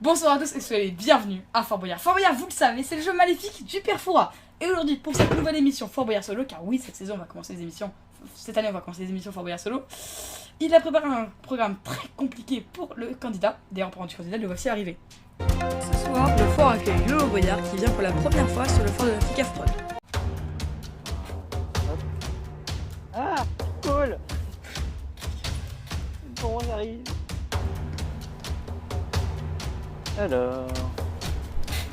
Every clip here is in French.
Bonsoir à tous et soyez les bienvenus à Fort Boyard. Fort Boyard, vous le savez, c'est le jeu maléfique du Père Fouras. Et aujourd'hui, pour cette nouvelle émission Fort Boyard Solo, car oui, cette saison on va commencer les émissions, cette année on va commencer les émissions Fort Boyard Solo, il a préparé un programme très compliqué pour le candidat. D'ailleurs, pour du candidat, le voici arrivé. Ce soir, le fort accueille Lolo Boyard qui vient pour la première fois sur le fort de la Ficafron. Ah, cool. Bon, on arrive. Alors,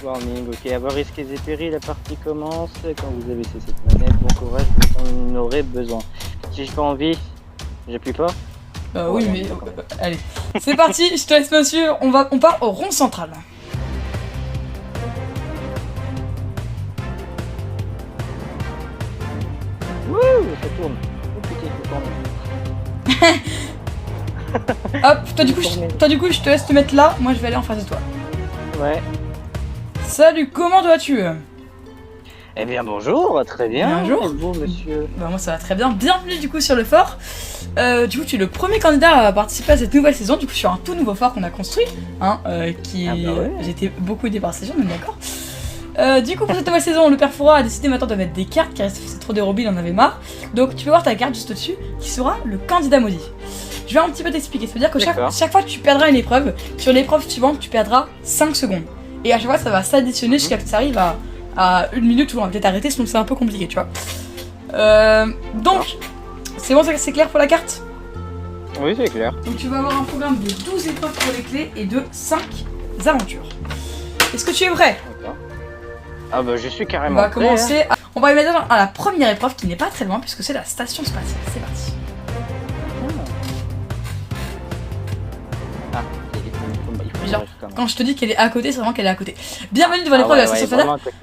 warning, ok, à vos risques et périls, la partie commence. Quand vous avez cessé cette planète, bon courage, vous en aurez besoin. Si j'ai pas envie, j'appuie pas. Oui, mais allez, c'est parti, je te laisse monsieur, on part au rond central. Wouh, ça tourne. Oh putain, ça tourne. Hop, toi du coup je te laisse te mettre là, moi je vais aller en face de toi. Ouais. Salut, comment vas-tu? Eh bien bonjour, très bien. Bonjour. Et vous monsieur? Bah moi ça va très bien, bienvenue du coup sur le fort. Du coup tu es le premier candidat à participer à cette nouvelle saison, du coup sur un tout nouveau fort qu'on a construit, hein, qui... ouais. J'ai été beaucoup aidé par cette saison, on est d'accord. Du coup pour cette nouvelle saison, le Père Fouras a décidé maintenant de mettre des cartes, car c'est trop dérobé, il en avait marre. Donc tu peux voir ta carte juste au-dessus, qui sera le candidat maudit. Je vais un petit peu t'expliquer, ça veut dire que chaque fois que tu perdras une épreuve, sur l'épreuve suivante tu perdras 5 secondes. Et à chaque fois ça va s'additionner jusqu'à ce que ça arrive à 1 minute où on va peut-être arrêter, sinon c'est un peu compliqué, tu vois. Donc, c'est bon, c'est clair pour la carte? Oui, c'est clair. Donc tu vas avoir un programme de 12 épreuves pour les clés et de 5 aventures. Est-ce que tu es prêt? D'accord. Ah bah je suis carrément On va prêt, commencer, hein. on va aller mettre à la première épreuve qui n'est pas très loin puisque c'est la station spatiale. C'est parti. Ah, il faut Genre, quand même. quand je te dis qu'elle est à côté, c'est vraiment qu'elle est à côté. Bienvenue devant l'épreuve de la station vraiment spatiale.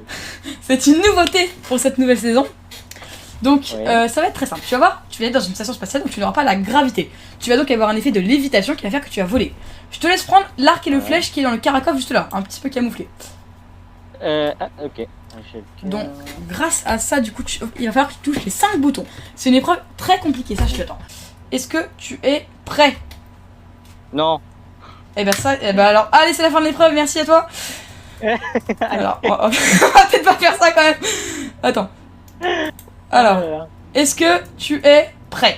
C'est une nouveauté pour cette nouvelle saison. Donc ça va être très simple. Tu vas voir, tu vas être dans une station spatiale donc tu n'auras pas la gravité. Tu vas donc avoir un effet de lévitation qui va faire que tu vas voler. Je te laisse prendre l'arc et le flèche qui est dans le Caracof juste là, un petit peu camouflé. Ok. Donc grâce à ça, du coup, il va falloir que tu touches les 5 boutons. C'est une épreuve très compliquée, ça je t'attends. Est-ce que tu es prêt? Non. Et alors, allez, c'est la fin de l'épreuve, merci à toi. Alors, on va peut-être pas faire ça quand même. Attends. Alors, est-ce que tu es prêt?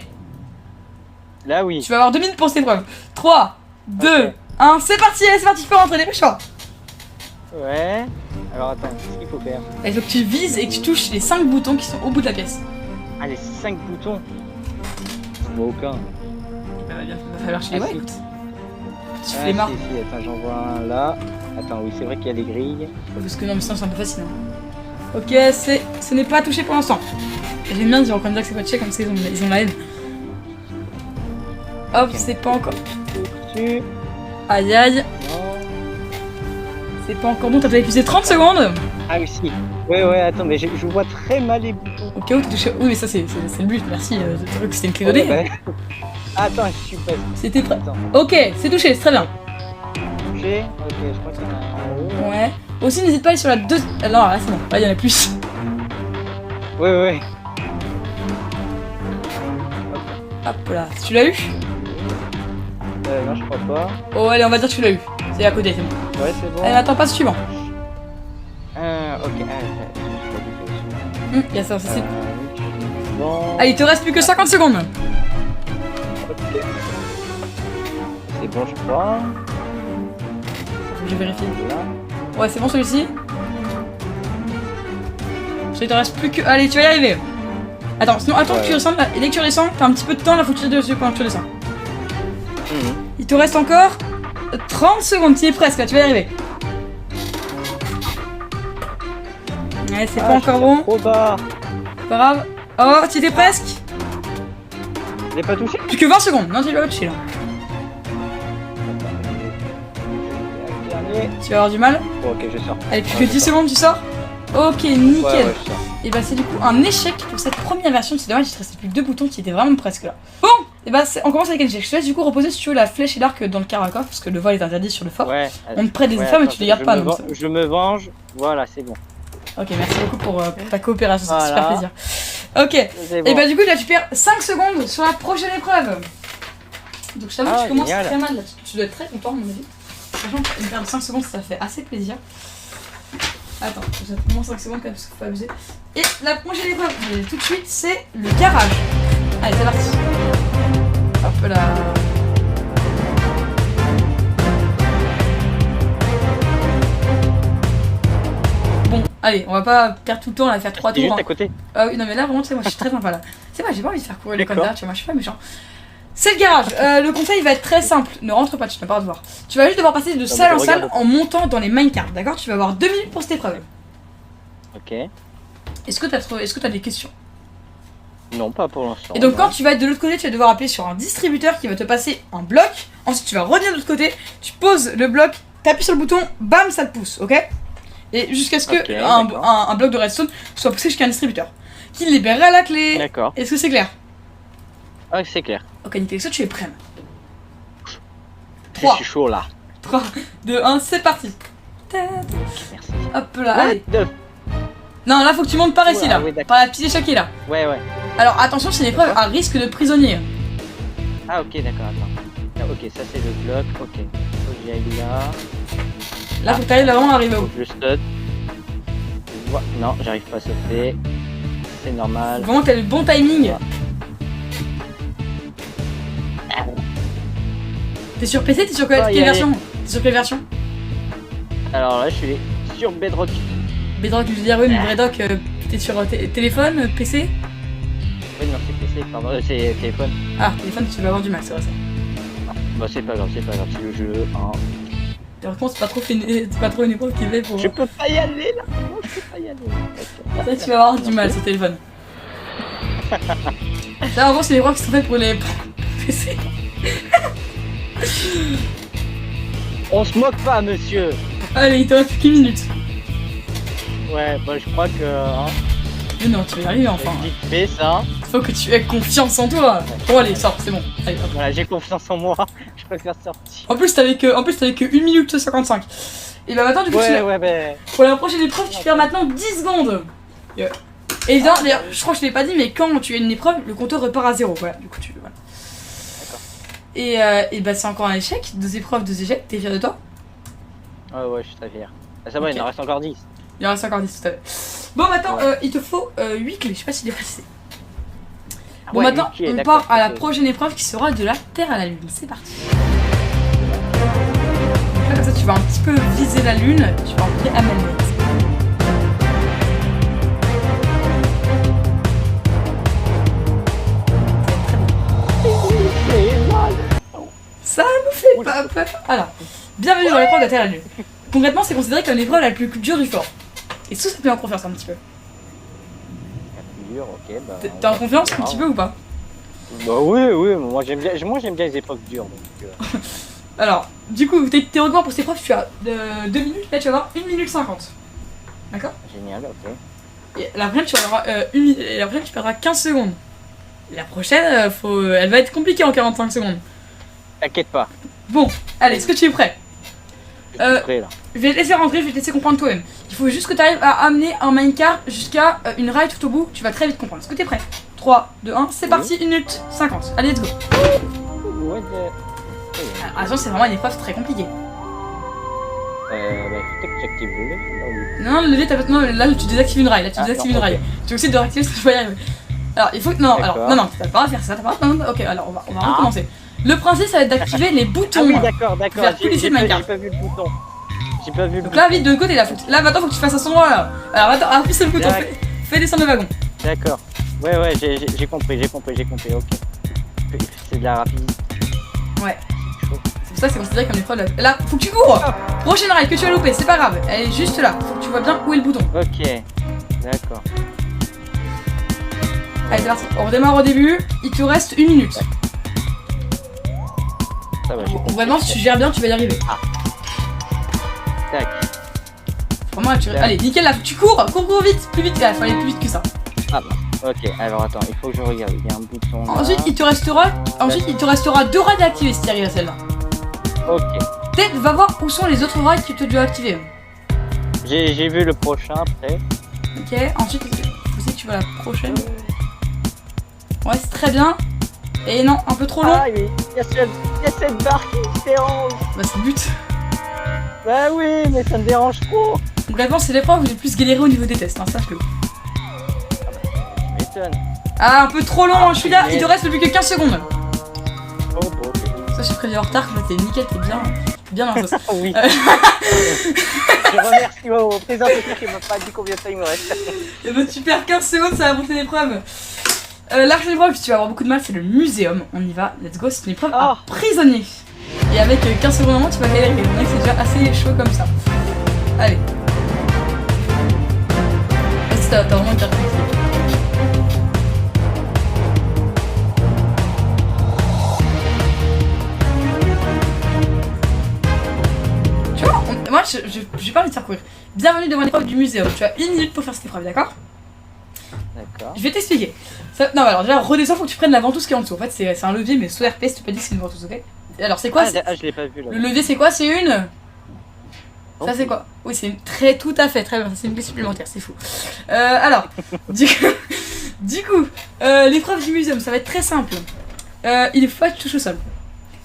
Là, oui. Tu vas avoir 2 minutes pour cette épreuve. 3, 2, 1, c'est parti, tu peux rentrer, dépêche-toi. Ouais. Alors, attends, qu'est-ce qu'il faut faire? Il faut que tu vises et que tu touches les 5 boutons qui sont au bout de la pièce. Ah, les 5 boutons. Je vois aucun. Il va falloir que je les vois, si. écoute. Tu flemmards. Si, attends, j'en vois un là. Attends, oui, c'est vrai qu'il y a des grilles. Parce que non, mais sinon c'est un peu facile. Hein. Ok, ce n'est pas touché pour l'instant. J'aime bien dire au candidat que c'est pas touché, comme ça ils ont la haine. Hop, okay. C'est pas encore. Dessus. Aïe aïe. Non. C'est pas encore bon, t'as déjà épuisé 30 secondes. Ah oui, si. Ouais, attends, mais je vois très mal les boutons. Ok, où t'es touché? Oui, mais ça c'est le but, merci. T'as cru que c'était une clé donnée. Ouais. Attends, je suis prêt. C'était prêt. Ok, c'est touché, c'est très bien. Touché? Ok, je crois qu'il y en a un en haut. Ouais. Aussi, n'hésite pas à aller sur la 2. Non, là c'est bon, là il y en a plus. Ouais. Hop là, tu l'as eu? Non, je crois pas. Oh, allez, on va dire que tu l'as eu. C'est à côté, c'est bon. Ouais, c'est bon. Allez, attends, pas suivant. Ok, Il y a ça, c'est. Bon. Allez, il te reste plus que 50 secondes. Ok. C'est bon, je crois. Faut que je vérifie. Là. Ouais, c'est bon celui-ci. Il te reste plus que. Allez, tu vas y arriver. Attends, sinon, attends que tu descendes. Là. Et dès que tu redescends, t'as un petit peu de temps là, faut que tu tirer dessus quand tu redescends. Il te reste encore 30 secondes, tu es presque là, tu vas y arriver. Ouais, c'est pas encore bon. Trop bas. Pas grave. Oh, tu étais presque. Je l'ai pas touché? Plus que 20 secondes. Non, tu l'as pas touché là. Tu vas avoir du mal. Bon, ok, je sors. Allez, plus que 10 secondes, tu sors. Ok, nickel. Ouais, je sors. Et bah, c'est du coup un échec pour cette première version. C'est dommage, il te restait plus que 2 boutons qui étaient vraiment presque là. Bon, et bah, on commence avec un échec. Je te laisse du coup reposer si tu veux la flèche et l'arc dans le Caracof parce que le vol est interdit sur le fort. Ouais. On te prête des efforts, mais tu les gardes pas. Donc je me venge. Voilà, c'est bon. Ok, merci beaucoup pour ta coopération, ça fait super plaisir. Ok, Bon. et bah du coup là tu perds 5 secondes sur la prochaine épreuve. Donc je t'avoue que tu commences génial. très mal là, tu dois être très content à mon avis. Franchement, une perte de 5 secondes, ça fait assez plaisir. Attends, j'ai au moins 5 secondes quand même, parce qu'il faut pas abuser. Et la prochaine épreuve, tout de suite, c'est le garage. Allez, c'est parti. Hop là. Bon, allez, on va pas perdre tout le temps, on va faire 3 T'es tours. juste Hein. à côté. Ah oui, non mais là, vraiment, tu sais, moi, je suis très sympa là. C'est vrai, j'ai pas envie de faire courir les D'accord. candidats, tu vois, moi, je suis pas méchant. C'est le garage. Le conseil va être très simple. Ne rentre pas, tu n'as pas à devoir. Tu vas juste devoir passer de salle en salle regarde. en montant dans les minecarts, d'accord? Tu vas avoir 2 minutes pour cette épreuve. Ok. Est-ce que t'as des questions? Non, pas pour l'instant. Et donc non. quand tu vas être de l'autre côté, tu vas devoir appuyer sur un distributeur qui va te passer un bloc. Ensuite tu vas revenir de l'autre côté, tu poses le bloc, t'appuies sur le bouton, bam, ça te pousse, ok? Et jusqu'à ce que Ok, d'accord. un bloc de redstone soit poussé jusqu'à un distributeur. Qui libérera la clé. D'accord. Est-ce que c'est clair? Ah, c'est clair. Ok, nickel, est-ce que tu es prêt? Je 3, suis chaud là. 3, 2, 1, c'est parti. Merci. Hop là, allez. What the- Non, là faut que tu montes par ici, Ouais, là. oui, d'accord. Par la petite échelle qui est là. Ouais, ouais. Alors attention, c'est une épreuve à risque de prisonnier. Ah, ok, d'accord, attends. Ah, ok, ça c'est le bloc. Ok. Faut que j'y aille là. Là, faut que t'arrives vraiment à arriver Faut au. que je saute. Non, j'arrive pas à sauter. C'est normal. Vraiment, t'as le bon timing. T'es sur PC? T'es sur quelle, Oh, y quelle aller. version? T'es sur quelle version? Alors là, je suis sur Bedrock. Bedrock, je veux dire, oui, mais Bedrock, t'es sur téléphone, PC? Oui, non, c'est PC, pardon, c'est téléphone. Ah, téléphone, tu vas avoir du mal, c'est vrai ça. Bah, c'est pas grave, c'est le jeu. Hein. Par contre, c'est pas trop une épreuve qui est faite pour. Je peux pas y aller là. Non, je peux pas y aller. Ok. Ça, tu vas avoir du mal sur téléphone. Ça, en gros, c'est des épreuves qui sont faites pour les PC. On se moque pas, monsieur. Allez, il te reste qu'une minute. Ouais, bah, je crois que. Hein, Mais non, tu vas y arriver enfin. vite fait ça. Faut que tu aies confiance en toi. Bon, allez, sors, c'est bon. Allez, hop. Voilà, j'ai confiance en moi. Je préfère sortir. En plus, t'avais que 1 minute 55. Et bah maintenant, du coup, Ouais, ouais, mais. pour la prochaine épreuve, tu perds maintenant 10 secondes. Et évidemment, d'ailleurs, je crois que je t'ai pas dit, mais quand tu as une épreuve, le compteur repart à 0. Voilà, du coup, tu. Voilà. Et bah, c'est encore un échec. 2 épreuves, 2 échecs. T'es fier de toi? Ouais, ouais, je suis très fier. Ah, ça va, Ok. il en reste encore 10. Il en reste encore 10 tout à l'heure. Bon, maintenant, il te faut 8 clés. Je sais pas s'il est précisé. Ah Bon, ouais, maintenant, ok, on d'accord, part à la ok. prochaine épreuve qui sera de la Terre à la Lune. C'est parti. Donc là, comme ça, tu vas un petit peu viser la Lune. Tu vas envoyer à Melnet. Ça me fait pas peur. Alors, bienvenue dans l'épreuve de la Terre à la Lune. Concrètement, c'est considéré comme l'épreuve la plus dure du fort. Et sous, ça te met en confiance un petit peu. Dur, ok, bah. T'es en confiance un petit peu ou pas? Bah oui, oui, moi j'aime bien les épreuves dures. Donc, Alors, du coup, théoriquement pour cette épreuve, tu as 2 minutes, là tu vas avoir 1 minute 50. D'accord? Génial, ok. Et la prochaine, tu vas avoir et la prochaine, tu perdras 15 secondes. Et la prochaine, elle va être compliquée en 45 secondes. T'inquiète pas, Bon, allez, est-ce que tu es prêt? je suis prêt là. Je vais te laisser rentrer, je vais te laisser comprendre toi-même. Il faut juste que tu arrives à amener un minecart jusqu'à une rail tout au bout, tu vas très vite comprendre. Est-ce que tu es prêt? 3, 2, 1, c'est Oui. parti, 1 minute 50. Allez, let's go. What the... Ah, attention, c'est vraiment une épreuve très compliquée. Bah peut-être que j'active le lait, là, oui. Non, le lait, non, là tu désactives une rail, là tu Ah, désactives non, une rail. ok. Tu vas aussi de réactiver si tu vas y arriver. Alors, il faut que. Non, alors, D'accord. non, t'as pas à faire ça, t'as pas. Non, ok, alors on va recommencer. Le principe, ça va être d'activer les boutons. Ah oui, d'accord, d'accord, Vers tous les j'ai minecart. pas vu le bouton. J'ai pas vu le Donc bouton. là, vite de l'autre côté, là, là maintenant, faut que tu fasses à ce endroit là. Alors, attends, appuie sur le bouton, D'accord. fais descendre le wagon. D'accord. Ouais, ouais, j'ai compris, ok. C'est de la rapidité. Ouais. C'est chaud. C'est pour ça que c'est considéré comme l'épreuve. Là, faut que tu cours. Prochaine rail que tu as loupé, c'est pas grave. Elle est juste là. Faut que tu vois bien où est le bouton. Ok, d'accord. Allez, c'est parti. On redémarre au début. Il te reste 1 minute. Ça va, j'ai compris. Vraiment, si tu gères bien, tu vas y arriver. Tac. Vraiment, là, Tac. allez, nickel, là, tu cours vite, plus vite. Il faut aller plus vite que ça. Ah bah, ok, alors attends, il faut que je regarde, il y a un bouton là. Ensuite, il te restera 2 rails à activer si tu arrives à celle-là. Ok, Peut-être va voir où sont les autres rails que tu dois activer. j'ai vu le prochain après. Ok, ensuite, il faut aussi que tu vas à la prochaine. Ouais, c'est très bien. Et non, un peu trop long. Ah oui, il y a cette barre qui se dérange. Bah, c'est le but. Bah oui, mais ça me dérange trop. Concrètement, c'est l'épreuve où j'ai le plus galéré au niveau des tests, hein, sache-le. Tu m'étonnes. Ah, un peu trop long, je suis là, il te reste plus que 15 secondes. Oh, bon, ok. Ça, j'ai prévu en retard, là, t'es nickel, t'es bien dans la sauce. Oui. Je remercie mon présentateur qui m'a pas dit combien de temps il me reste. Et ben, tu perds 15 secondes, ça va monter l'épreuve. La prochaine épreuve, tu vas avoir beaucoup de mal, c'est le muséum. On y va, let's go, c'est une épreuve à prisonnier. Et avec 15 secondes en moins, tu vas galérer. On dirait que c'est déjà assez chaud comme ça. Allez. Vas-y, t'as vraiment une carte. Tu vois, moi, j'ai pas envie de faire courir. Bienvenue devant l'épreuve du muséum. Tu as 1 minute pour faire cette épreuve, d'accord? D'accord. Je vais t'expliquer. Non, alors déjà, redescends, faut que tu prennes la ventouse qui est en dessous. En fait, c'est un levier, mais sous RP, si tu peux dire que c'est une ventouse, ok? Alors, c'est quoi je l'ai pas vu là. Le levier, c'est quoi? C'est une. Oh. Ça, c'est quoi? Oui, c'est une très. Tout à fait, très bien. C'est une clé supplémentaire, c'est fou. Alors, du coup, l'épreuve du muséum, ça va être très simple. Il faut pas que tu touches au sol.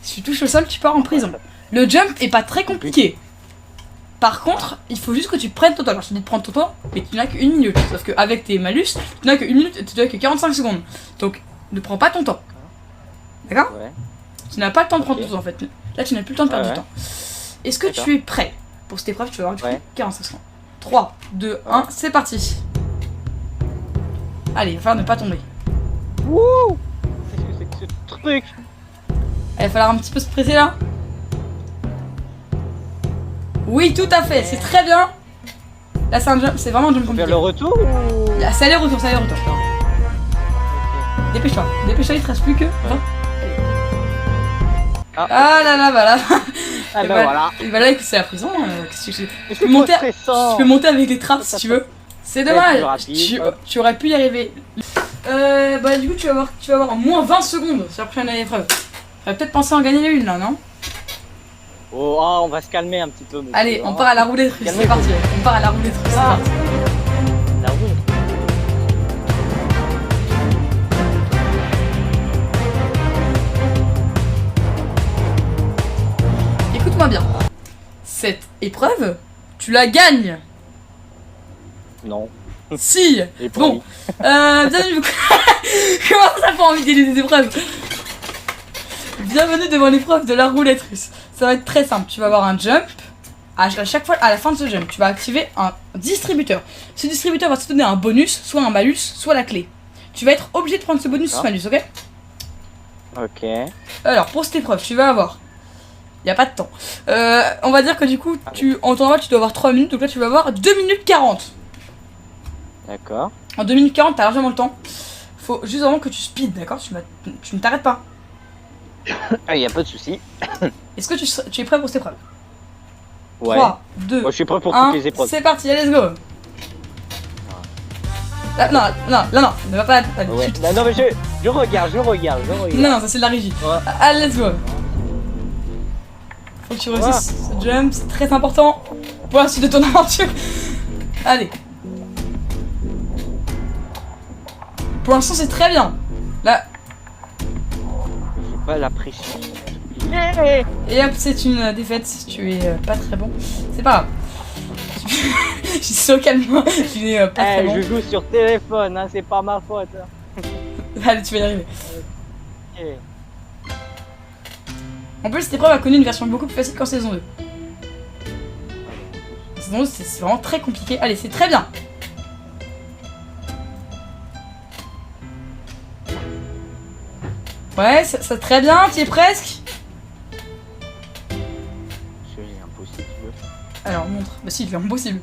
Si tu touches au sol, tu pars en prison. Le jump est pas très compliqué. Par contre, il faut juste que tu prennes ton temps. Alors, je te dis de prendre ton temps, mais tu n'as qu'une minute. Sauf qu'avec tes malus, tu n'as qu'une minute et tu n'as que 45 secondes. Donc, ne prends pas ton temps. D'accord? Ouais. Tu n'as pas le temps de prendre ton temps en fait. Là, tu n'as plus le temps de perdre du temps. Est-ce que tu es prêt pour cette épreuve? Tu vas avoir du coup 45 secondes. 3, 2, 1, c'est parti. Allez, il va falloir ne pas tomber. Wouh! Qu'est-ce que c'est que ce truc? Il va falloir un petit peu se presser là. Oui, tout à fait, c'est très bien. Là, c'est un jump, c'est vraiment un jump compliqué. Vers le retour ou... Là, ça allait retour, ça allait retour. Dépêche-toi, dépêche-toi, il te reste plus que 20. Ah là là, voilà. Ah ben voilà. Et bah là, c'est la prison. Tu peux monter monter avec les trappes si tu veux. C'est dommage. Tu aurais pu y arriver. Bah du coup, tu vas avoir en moins 20 secondes sur la prochaine épreuve. Tu vas peut-être penser en gagner une là, non? Oh, on va se calmer un petit peu. Monsieur. Allez, on part à la roulette russe, c'est parti. On part à la roulette russe, c'est parti. La roulette. Écoute-moi bien. Cette épreuve, tu la gagnes. Non. Si. Bon. Bienvenue. Comment ça fait envie de gagner des épreuves? Bienvenue devant l'épreuve de la roulette russe. Ça va être très simple. Tu vas avoir un jump. À chaque fois, à la fin de ce jump, tu vas activer un distributeur. Ce distributeur va te donner un bonus, soit un malus, soit la clé. Tu vas être obligé de prendre ce bonus ou ce malus, ok? Ok. Alors, pour cette épreuve, tu vas avoir... Il n'y a pas de temps. On va dire que du coup, en temps normal, tu dois avoir 3 minutes. Donc là, tu vas avoir 2 minutes 40. D'accord. En 2 minutes 40, t'as largement le temps. Faut juste avant que tu speed, d'accord? Tu ne t'arrêtes pas. Ah, y a pas de souci. Est-ce que tu es prêt pour cette épreuve? Ouais. 3, 2, Moi, je suis prêt pour 1, toutes les épreuves. c'est parti, let's go. Là, non, ne va pas... Allez, Ouais. chute. Non, mais je regarde. Non, ça c'est de la régie. Ouais. Allez, let's go. Faut que tu réussisses ce jump, c'est très important pour la suite de ton aventure. Allez. Pour l'instant, c'est très bien. Là, J'ai pas la pression. et hop, c'est une défaite. Tu es pas très bon. C'est pas grave. Je suis so calme. Tu n'es pas très bon. Je joue sur téléphone, hein, c'est pas ma faute. Hein. Allez, tu vas y arriver. Ok. En plus, cette épreuve a connu une version beaucoup plus facile qu'en saison 2. Saison 2, c'est vraiment très compliqué. Allez, c'est très bien. Ouais, ça très bien, tu y es presque. C'est impossible. Alors, montre. Bah si, il est impossible.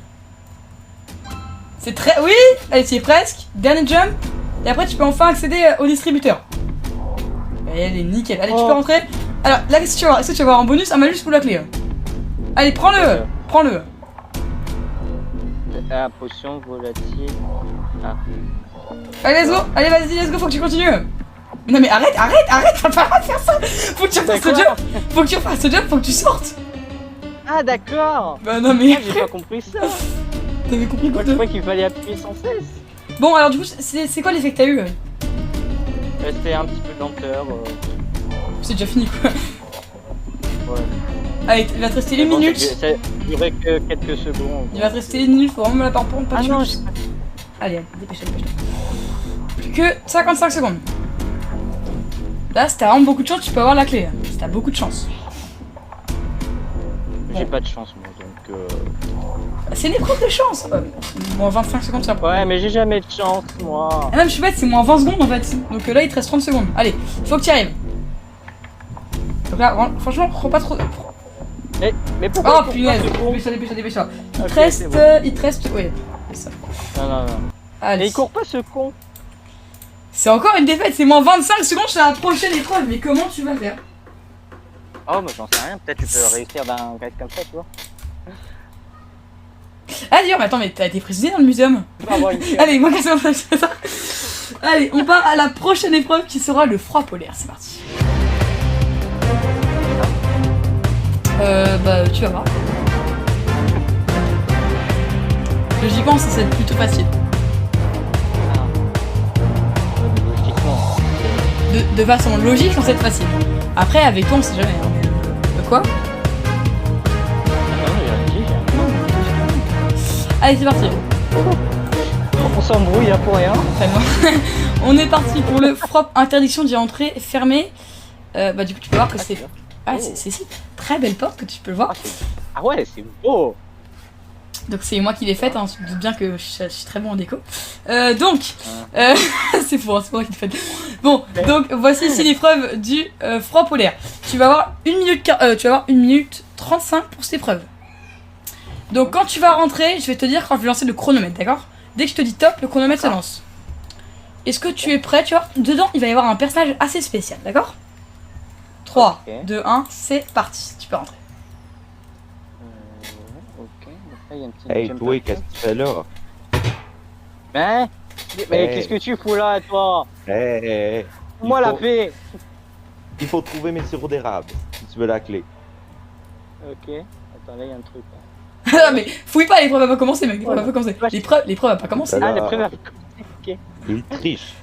C'est très... Oui. Allez, tu y es presque. Dernier jump. Et après, tu peux enfin accéder au distributeur. Et elle est nickel. Allez, tu peux rentrer. Alors, là, qu'est-ce que tu vas avoir? Est-ce que tu vas avoir un bonus, un malus ou la clé? Allez, prends-le. Prends-le. Ah, potion volatile. Ah. Allez, let's go. Allez, vas-y, let's go. Faut que tu continues. Non, mais arrête. T'as pas le droit de faire ça. Faut que tu refasses ce jump. Faut que tu sortes. Ah, d'accord. Bah non, mais... Ah, j'ai pas compris ça. T'avais compris quoi? Je crois qu'il fallait appuyer sans cesse. Bon, alors du coup, c'est quoi l'effet que t'as eu? C'était un petit peu de lenteur. C'est déjà fini quoi. Ouais. Allez, il va te rester une Bon, minute. durer que quelques secondes. Il va te rester 1 minute, faut vraiment la parpon, pas Ah de non, chance. Allez, dépêche-toi, dépêche-toi. Plus que 55 secondes. Là, si t'as vraiment beaucoup de chance, tu peux avoir la clé. Si t'as beaucoup de chance. j'ai pas de chance moi donc. C'est une épreuve de chance. Moins 25 secondes, ça. Ouais, mais j'ai jamais de chance moi. Ah, même je suis bête, c'est moins 20 secondes en fait. Donc là, il te reste 30 secondes. Allez, faut que tu y arrives. Donc là, franchement, prends pas trop. Mais pourquoi Oh punaise, pourquoi dépêche-toi, dépêche-toi. Il Ok, te reste. c'est bon. Il te reste. Ouais, c'est ça. Non, non, non. Allez. Mais il court pas ce con. C'est encore une défaite, c'est moins 25 secondes sur la prochaine épreuve. Mais comment tu vas faire? Oh, moi j'en sais rien, peut-être tu peux réussir d'un gars comme ça, tu vois. Ah d'ailleurs, mais attends, mais t'as été prisonnier dans le muséum. Tu vas avoir une chance. Allez, moi qu'est-ce que c'est ça? Allez, on part à la prochaine épreuve qui sera le froid polaire. C'est parti. Bah, tu vas voir. Logiquement, ça c'est plutôt facile. Logiquement. De façon logique, ça c'est facile. Après, avec toi, on sait jamais. Hein, mais, quoi? Non, j'ai rien dit. Allez, c'est parti. On s'embrouille hein, pour rien. Très bien. On est parti pour le froid. Interdiction d'y entrer, fermé. Bah, du coup, tu peux voir que c'est. Ah, c'est très belle porte que tu peux le voir. Ah ouais, c'est beau. Donc c'est moi qui l'ai faite, hein. Tu te doutes bien que je suis très bon en déco. Donc, c'est pour moi qui l'ai faite. Bon, donc voici ici l'épreuve du froid polaire. Tu vas avoir 1 minute 35 pour cette épreuve. Donc quand tu vas rentrer, je vais te dire quand je vais lancer le chronomètre, d'accord? Dès que je te dis top, le chronomètre se lance. Est-ce que tu es prêt? Tu vois, dedans il va y avoir un personnage assez spécial, d'accord? 3, Ok. 2, 1, c'est parti, tu peux rentrer. Ok, donc là il y a un petit. Hey, jump toi, up. qu'est-ce que tu fais là? Hein? Mais Hey. qu'est-ce que tu fous là, toi? Hey, Moi il la faut- paix. Il faut trouver mes sirops d'érable si tu veux la clé. Ok. Attends, là il y a un truc. Là. Ah mais fouille pas, l'épreuve va pas commencer mec, l'épreuve va pas commencer. L'épreuve va pas commencer. Alors, Ah, la première. il triche.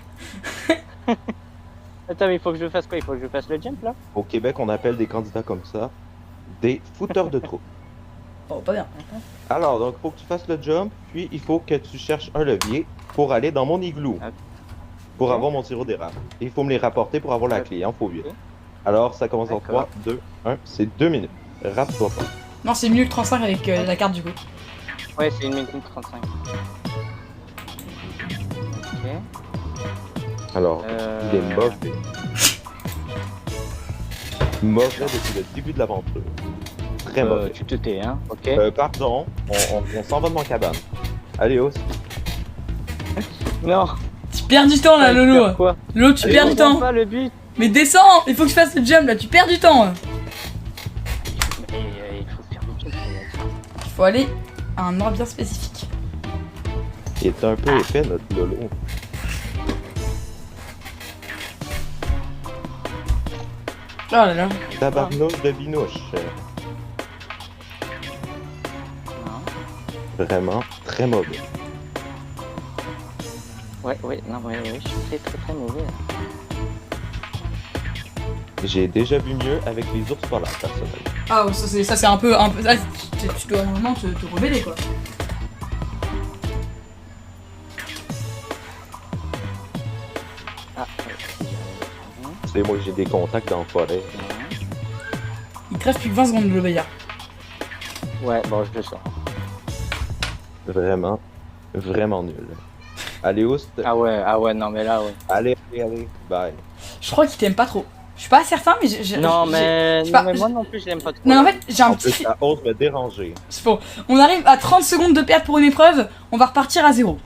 Attends, mais il faut que je fasse quoi? Il faut que je fasse le jump là? Au Québec, on appelle des candidats comme ça des fouteurs de trous. Oh, pas bien. Alors, donc, il faut que tu fasses le jump, puis il faut que tu cherches un levier pour aller dans mon igloo. Ok. Pour avoir mon sirop d'érable. Et il faut me les rapporter pour avoir la clé, hein, faut vite. Ok. Alors, ça commence en D'accord. 3, 2, 1, c'est 2 minutes. Rate-toi pas. Non, c'est 1 minute 35 avec la carte du coup. Ouais, c'est 1 minute 35. Ok. Alors, il est mauvais. Mauvais depuis le début de l'aventure. Très mauvais. Tu te tais, hein? Ok. Pardon, on s'en va de ma cabane. Allez, os. Non. Tu perds du temps là, Lolo. Quoi? Lolo, tu Allez, perds du Je comprends temps. pas le but. Mais descends, il faut que je fasse le jump là, tu perds du temps. Mais il faut faire le jump. Il faut aller à un endroit bien spécifique. Il est un peu épais, notre Lolo. Oh là là. Tabarnouche de binouche. Non. Vraiment très mauvais. Ouais, je suis très mauvais. Là. J'ai déjà vu mieux avec les ours polaires, personnellement. Ah, ça c'est un peu. Ah, tu dois vraiment te rebeller quoi. Ah, ouais. C'est moi, j'ai des contacts dans la forêt. Il te reste plus que 20 secondes de l'obéir. Ouais, bon, je le sors. Vraiment, vraiment nul. Allez, oust. Ah ouais, non, mais là, ouais. Allez, bye. Je crois qu'il t'aime pas trop. Je suis pas certain, mais Non, mais sais pas, moi non plus, je l'aime pas trop. Non, mais en fait, j'ai un En petit. plus, ça ose me déranger. C'est faux. On arrive à 30 secondes de perte pour une épreuve, on va repartir à 0.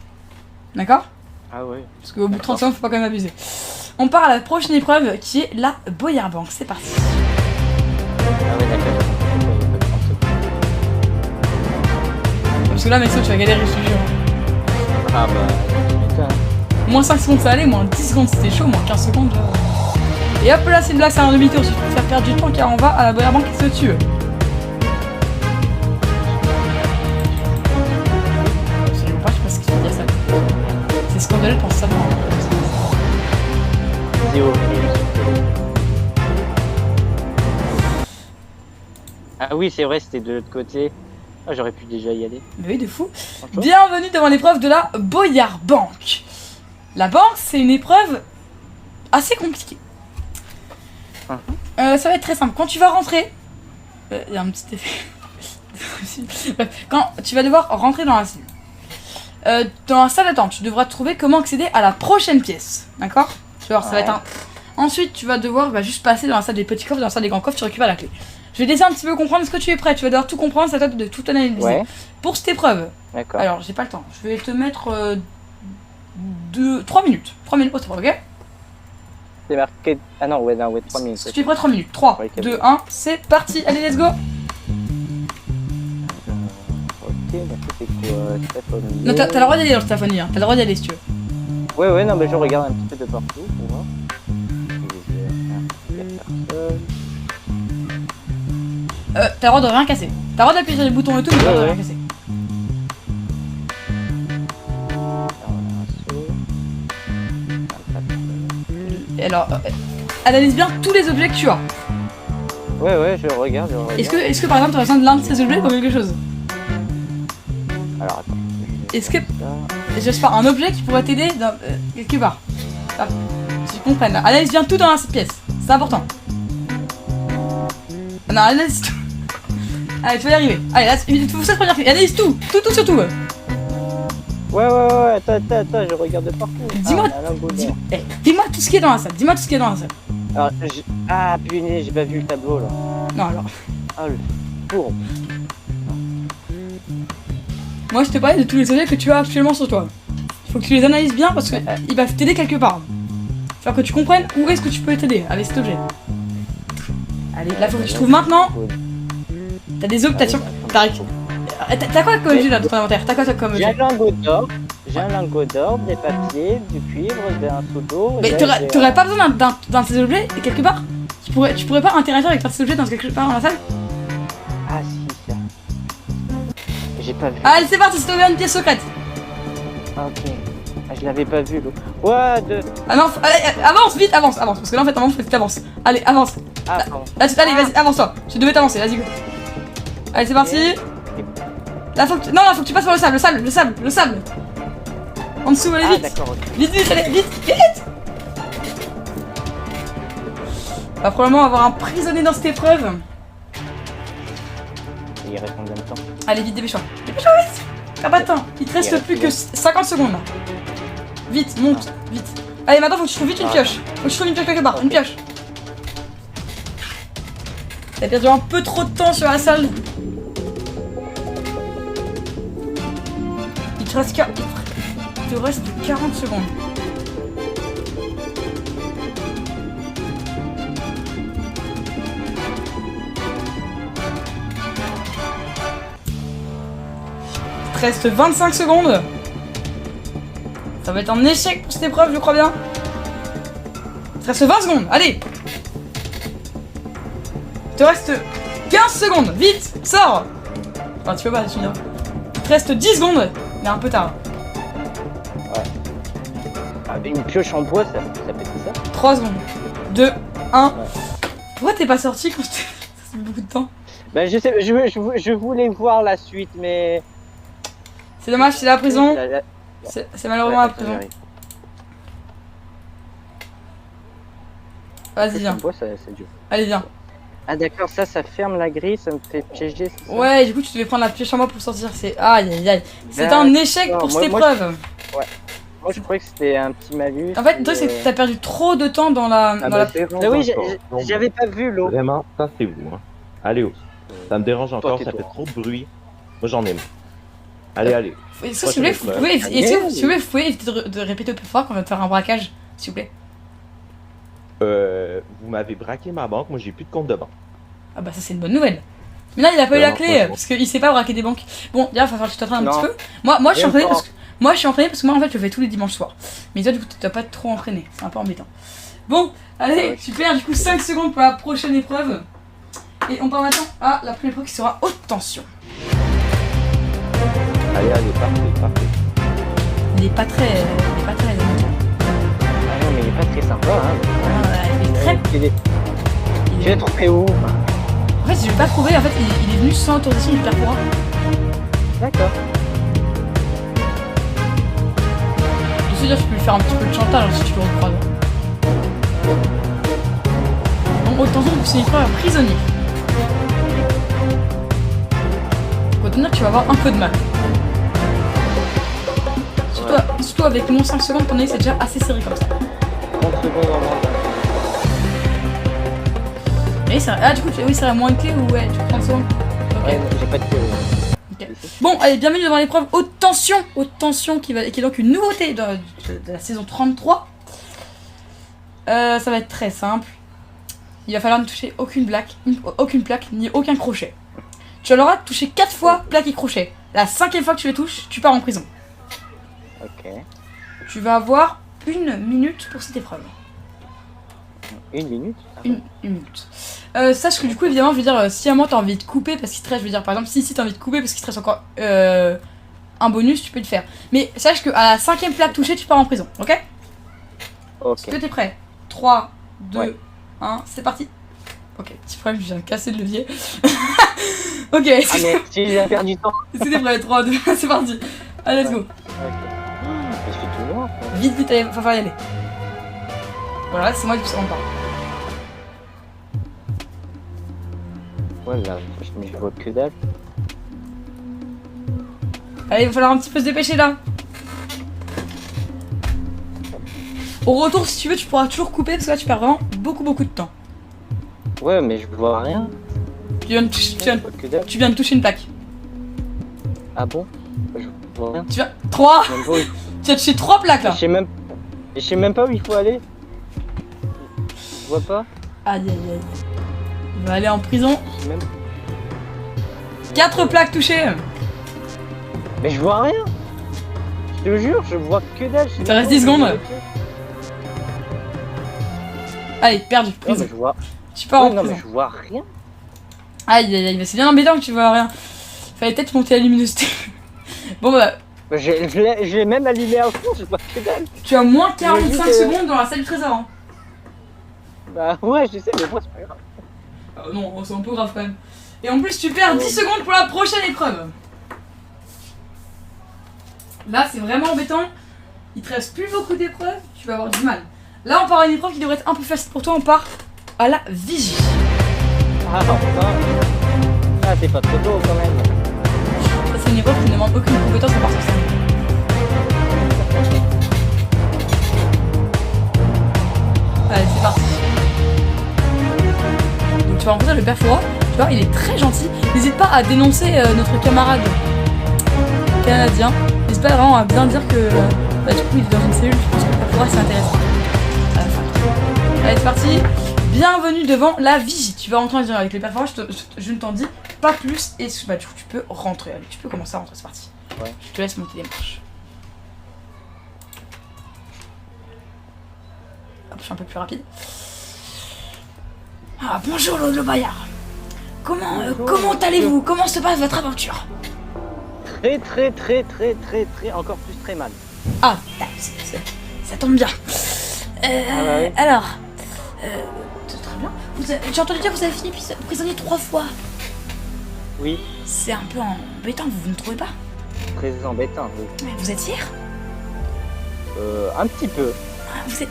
D'accord? Ah ouais. Parce qu'au bout de 30 secondes, faut pas quand même abuser. On part à la prochaine épreuve qui est la Boyard Bank. C'est parti. Ah ouais, d'accord. Parce que là, Maxo, tu vas galérer, je te jure. Ah bah, putain. Moins 5 secondes, ça allait. Moins 10 secondes, c'était chaud. Moins 15 secondes. Et hop là, c'est une blague, c'est un demi-tour. Je peux faire perdre du temps car on va à la Boyard Bank qui se tue. Absolument pas, je sais pas ce qu'il faut dire ça. C'est scandaleux de penser ça. C'est horrible. Ah oui, c'est vrai, c'était de l'autre côté. Ah, j'aurais pu déjà y aller. Mais oui, de fou. Franchement. Bienvenue devant l'épreuve de la Boyard Bank. La banque, c'est une épreuve assez compliquée. Ça va être très simple. Quand tu vas rentrer, il y a un petit effet. Bref, quand tu vas devoir rentrer dans la cellule, dans la salle d'attente, tu devras trouver comment accéder à la prochaine pièce. D'accord? Tu vas voir, ça va être un. Ensuite, tu vas devoir juste passer dans la salle des petits coffres, dans la salle des grands coffres, tu récupères la clé. Je vais te laisser un petit peu comprendre. Est-ce que tu es prêt? Tu vas devoir tout comprendre, c'est à toi de tout analyser. Ouais. Pour cette épreuve, D'accord. alors j'ai pas le temps, je vais te mettre 3 minutes. 3 minutes pour cette épreuve, ok? C'est marqué. Ah non, ouais, 3 minutes. Est-ce que tu es prêt? 3 minutes. 3, Ouais, 2, 1, c'est parti. Allez, let's go. Ok, mais ça, c'est quoi? Staphonie. Non, t'as le droit d'y aller dans le Staphonie, hein. T'as le droit d'y aller si tu veux. Ouais, non, mais je regarde un petit peu de partout pour voir. Il y a personne. T'as le droit de rien casser. T'as le droit d'appuyer sur les boutons et tout, mais t'as le droit de rien casser. Et alors, analyse bien tous les objets que tu as. Ouais, je regarde. Est-ce que par exemple, tu as besoin de l'un de ces objets pour quelque chose? Alors, attends. Est-ce que, je sais pas, un objet qui pourrait t'aider quelque part? Ah, si tu comprennes là. Analyse bien tout dans cette pièce. C'est important. Non, analyse tout. Allez, tu vas y arriver. Allez, là, il faut ça se première fois. Analyse tout. Tout surtout. Ouais, attends, je regarde de partout. Dis-moi, dis-moi tout ce qui est dans la salle. Dis-moi tout ce qui est dans la salle. Alors, ah, punaise, j'ai pas vu le tableau là. Non, alors. Ah, le four. Moi, je te parlais de tous les objets que tu as actuellement sur toi. Il faut que tu les analyses bien parce qu'ils va t'aider quelque part. Faut que tu comprennes où est-ce que tu peux t'aider avec cet objet. Allez, là, faut que tu trouves maintenant. T'as des optations. T'as quoi comme objet là dans ton inventaire? T'as quoi comme J'ai un objet? lingot d'or, des papiers, du cuivre, un seau d'eau. Mais t'aurais pas besoin d'un de ces objets et quelque part? Tu pourrais pas interagir avec ces objets dans quelque part dans la salle? Ah si, ça. J'ai pas vu. Allez, c'est parti, c'est ouvert une pièce secrète. Ah, ok. Ah, je l'avais pas vu, l'eau. What the... Ah non, allez, avance, vite, avance. Parce que là, en fait, normalement, faut que t'avances. Allez, avance. Ah, pardon. Là, allez, vas-y, avance-toi. Tu devais t'avancer, vas-y, go. Allez, c'est parti. Là, faut que tu passes par le sable. En dessous, allez, Ah, vite. d'accord, ok. Vite, allez, vite. On va probablement avoir un prisonnier dans cette épreuve. Il reste combien de temps? Allez, vite, dépêche-toi, vite. Perds pas de temps. Il te reste plus que 50 secondes, là. Vite, monte, vite. Allez, maintenant, faut que tu trouves vite une pioche. Faut que tu trouves une pioche quelque part, une pioche. T'as perdu un peu trop de temps sur la salle. Il te reste 40 secondes. Il te reste 25 secondes. Ça va être un échec pour cette épreuve, je crois bien. Il te reste 20 secondes, allez. Il te reste 15 secondes, vite, sors. Enfin, tu peux pas, tu viens. Il te reste 10 secondes, mais un peu tard. Avec une pioche en bois, ça peut être ça. 3 secondes, 2, 1. Pourquoi t'es pas sorti quand ça fait beaucoup de temps? Bah je sais, je voulais voir la suite, mais... C'est dommage, c'est la prison. C'est malheureusement la prison. Vas-y, viens. C'est dur. Allez, viens. Ah d'accord, ça ferme la grille, ça me fait piéger. Ouais, du coup, tu devais prendre la pioche en bois pour sortir. C'est aïe. C'est un échec pour cette épreuve. Moi je croyais que c'était un petit malus. En fait, le truc, c'est que t'as perdu trop de temps dans la. Ah oui, j'avais pas vu l'eau. Vraiment, ça c'est vous. Hein. Allez, oh. Ça me dérange encore, Toi, ça fait trop de bruit. Moi j'en ai marre. Allez. Est-ce que s'il vous plaît, vous pouvez éviter de répéter plus fort quand on va te faire un braquage, s'il vous plaît? Vous m'avez braqué ma banque, moi j'ai plus de compte de banque. Ah bah ça c'est une bonne nouvelle. Mais là il a pas eu la clé parce qu'il sait pas braquer des banques. Bon, déjà il va falloir que tu t'entraînes un petit peu. Moi je suis entraîné parce que moi en fait je fais tous les dimanches soirs. Mais toi du coup tu dois pas être trop entraîné, c'est un peu embêtant. Bon, allez, super, du coup 5 secondes pour la prochaine épreuve. Et on part maintenant à la prochaine épreuve qui sera haute tension. Allez, parfait. Il est pas très. Ah non, mais il est pas très sympa, hein. Il est très. Tu es trop où? En fait, si je l'ai pas trouvé, en fait, il est venu sans autorisation du père Fouras. D'accord. Je sais dire, je peux lui faire un petit peu de chantage hein, si tu le recroises. Donc, attention, c'est une épreuve prisonnier. Faut tenir que tu vas avoir un peu de mal. Surtout avec mon 5 secondes, ton nez c'est déjà assez serré comme ça. 30 secondes en moins. Oui, c'est vrai. Ah, du coup, oui, c'est vrai, moins de clé ou ouais, tu prends 30 secondes. Ok. Ouais, j'ai pas de clé. Ok. Bon, allez, bienvenue devant l'épreuve haute tension qui est donc une nouveauté de la saison 33. Ça va être très simple. Il va falloir ne toucher aucune plaque, ni aucun crochet. Tu vas le droit de toucher 4 fois plaque et crochet. La 5e fois que tu les touches, tu pars en prison. Ok. Tu vas avoir 1 minute pour cette épreuve. 1 minute. Une minute. Sache que du coup, évidemment, je veux dire, si à moi t'as envie de couper parce qu'il te reste, je veux dire, par exemple, si t'as envie de couper parce qu'il te reste encore un bonus, tu peux le faire. Mais sache que à la 5e plaque touchée, tu pars en prison, ok? Ok. Est-ce que t'es prêt? 3, 2, Ouais. 1, c'est parti. Ok, petit problème, je viens de casser le levier. Ok, Ah mais si j'ai perdu du temps. c'était prêt, 3, 2, 1, c'est parti. Allez, let's go. Ok. Je suis tout noir. Vite, vite, allez, va falloir y aller. Voilà, c'est moi qui me parle. Voilà, mais je vois que dalle. Allez, il va falloir un petit peu se dépêcher là. Au retour, si tu veux, tu pourras toujours couper parce que là, tu perds vraiment beaucoup de temps. Ouais, mais je vois rien. Tu viens de, toucher- Je vois que dalle. tu viens de toucher une plaque. Ah bon? Je vois rien. Tu viens. 3 Même pas où il- Tu as touché 3 plaques là. Je sais même pas où il faut aller. Je vois pas. Aïe aïe aïe. Il va aller en prison. Je sais même... 4 plaques touchées. Mais je vois rien. Je te jure, je vois que dalle. Il te reste 10 secondes. Allez, perdu. Non, Prison. mais je vois. Tu pars en Ouais, non, prison. mais je vois rien. Aïe aïe aïe, mais c'est bien embêtant que tu vois rien. Fallait peut-être monter la luminosité. Bon bah, Je l'ai même allumé à fond, je vois que dalle. tu as moins 45 Imagine que- secondes dans la salle du trésor. Hein. Bah ouais, je sais, mais moi c'est pas grave. Non, c'est un peu grave quand même. Et en plus, tu perds 10 secondes pour la prochaine épreuve. Là, c'est vraiment embêtant. Il te reste plus beaucoup d'épreuves, tu vas avoir du mal. Là, on part à une épreuve qui devrait être un peu facile pour toi. On part à la vigie. Ah non, ah c'est pas trop tôt quand même. Ça, c'est une épreuve qui ne demande aucune compétence à part sur ça. Allez, c'est parti. Donc, tu vas rencontrer le père Fouras. Tu vois, il est très gentil. N'hésite pas à dénoncer notre camarade canadien. N'hésite pas vraiment à bien dire que bah, du coup, il est dans une cellule. Je pense que le père Fouras, c'est intéressant. À la fin. Allez, c'est parti. Bienvenue devant la vigie. Tu vas rentrer en avec les père Fouras. Je ne t'en dis pas plus. Et bah, du coup, tu peux rentrer. Allez, tu peux commencer à rentrer. C'est parti. Ouais. Je te laisse monter les marches. Hop, je suis un peu plus rapide. Ah, bonjour le Bayard. Comment allez-vous? Comment se passe votre aventure? Très, encore plus très mal. Ah, ça tombe bien. bah oui. Alors, c'est très bien. J'ai entendu dire que vous avez fini prisonnier 3 fois. Oui, C'est un peu embêtant, vous ne trouvez pas? très embêtant, oui. Mais vous êtes fiers? Un petit peu. Ah, vous êtes...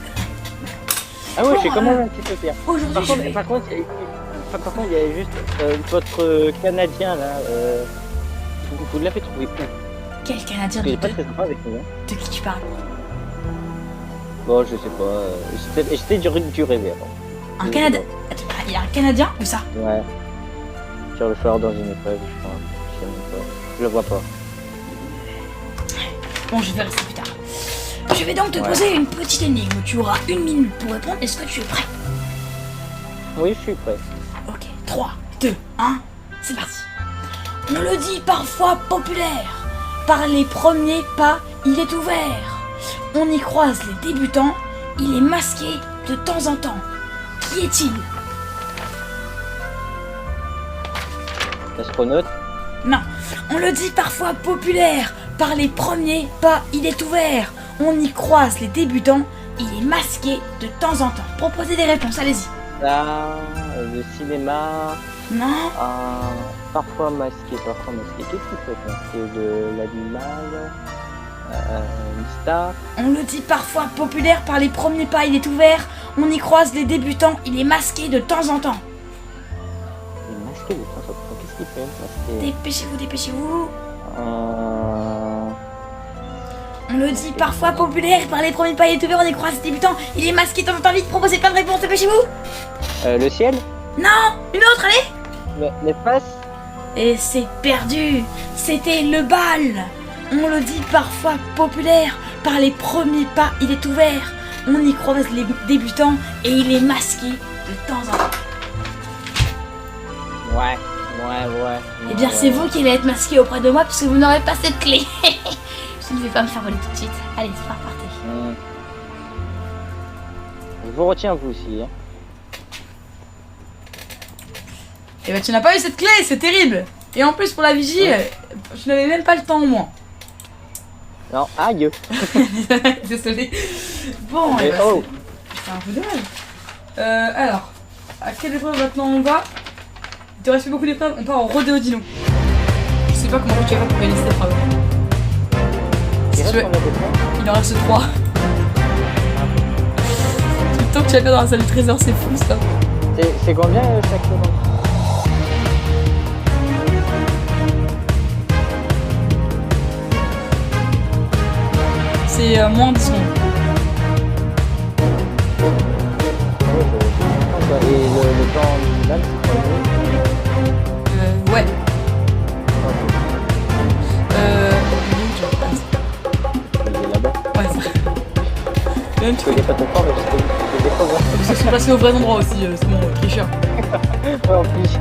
Ah ouais, Bon, j'ai quand même un petit peu pire. Aujourd'hui, Par je contre, vais... il y a juste votre Canadien là. Vous l'avez trouvé où? Quel Canadien Il de, est pas très sympa avec nous. Hein. de qui tu parles? Bon, je sais pas. J'étais du rêve avant. Un Canadien? Attends, il y a un Canadien ou ça? Ouais. Sur le fort dans une épreuve, je crois. Je sais même pas. Je le vois pas. Bon, je verrai ça plus tard. Je vais donc te Ouais. poser une petite énigme. Tu auras 1 minute pour répondre. Est-ce que tu es prêt? Oui, je suis prêt. Ok, 3, 2, 1, c'est parti. On le dit parfois populaire. Par les premiers pas, il est ouvert. On y croise les débutants. Il est masqué de temps en temps. Qui est-il? Astronaute. Non, on le dit parfois populaire. Par les premiers pas, il est ouvert. On y croise les débutants. Il est masqué de temps en temps. Proposez des réponses, allez-y. Là, le cinéma. Non. Parfois masqué, parfois masqué. Qu'est-ce qui peut être masqué? De l'animal, une star. On le dit parfois populaire par les premiers pas, il est ouvert. On y croise les débutants, il est masqué de temps en temps. Il est masqué de temps en temps. Qu'est-ce qu'il peut être masqué? Dépêchez-vous, dépêchez-vous. On le dit parfois populaire par les premiers pas, il est ouvert. On y croise les débutants, il est masqué de temps en temps. Vite, proposez plein de réponses, dépêchez-vous. Le ciel? Non, une autre, allez. L'espace? Et c'est perdu. C'était le bal. On le dit parfois populaire par les premiers pas, il est ouvert. On y croise les débutants et il est masqué de temps en temps. Ouais. Eh bien, c'est vous qui allez être masqué auprès de moi parce que vous n'aurez pas cette clé. Je ne vais pas me faire voler tout de suite. Allez, c'est reparti. Je vous retiens vous aussi. Hein. Eh ben, tu n'as pas eu cette clé, c'est terrible. Et en plus, pour la vigie, je n'avais même pas le temps, moi. Non, aïe. Désolé. Bon, Mais bah, oh. c'est un peu dommage. Alors, à quelle épreuve maintenant on va? Il te reste plus beaucoup d'épreuves, on part en rodéo dino. Je sais pas comment tu vas faire pour gagner cette épreuve. Si tu veux- Il en reste 3. Tout le temps que tu vas faire dans la salle du trésor, c'est fou ça. C'est combien chaque seconde? C'est moins 10 secondes. Et le temps minimal, c'est quoi? Ouais. Il est là-bas. Ouais, c'est même Je connais pas ton corps, mais je sais des fois. Ils se sont placés au vrai endroit aussi, c'est bon, tricheur. Ouais, en plus.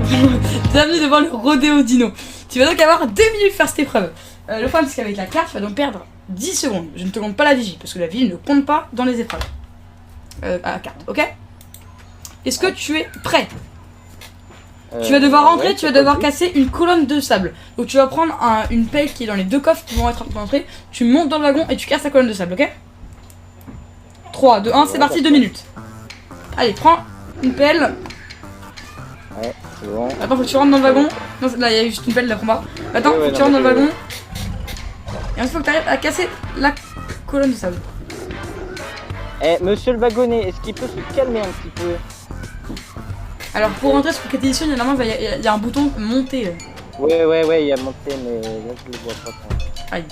Bienvenue devant le rodéo dino. Tu vas donc avoir 2 minutes pour faire cette épreuve. Le problème, c'est qu'avec la carte, tu vas donc perdre 10 secondes. Je ne te compte pas la vigie, parce que la vigie ne compte pas dans les épreuves. À la carte, ok? Est-ce que tu es prêt? Tu vas devoir rentrer, ouais, tu vas devoir casser une colonne de sable. Donc tu vas prendre une pelle qui est dans les 2 coffres qui vont être entrés. Tu montes dans le wagon et tu casses la colonne de sable, ok? 3, 2, 1, c'est parti, 2 minutes. Allez, prends une pelle. Ouais, c'est bon. Attends, faut que tu rentres dans le wagon. Non, là, il y a juste une pelle, la prends pas. Attends, Ouais, faut ouais, que tu non, rentres dans le mais wagon. Et ensuite, faut que tu arrives à casser la colonne de sable. Eh, monsieur le wagonnet, est-ce qu'il peut se calmer un petit peu? Alors, pour rentrer sur cette édition, il y a un bouton monter. Ouais, il a monté, mais là, je le vois pas. Aïe.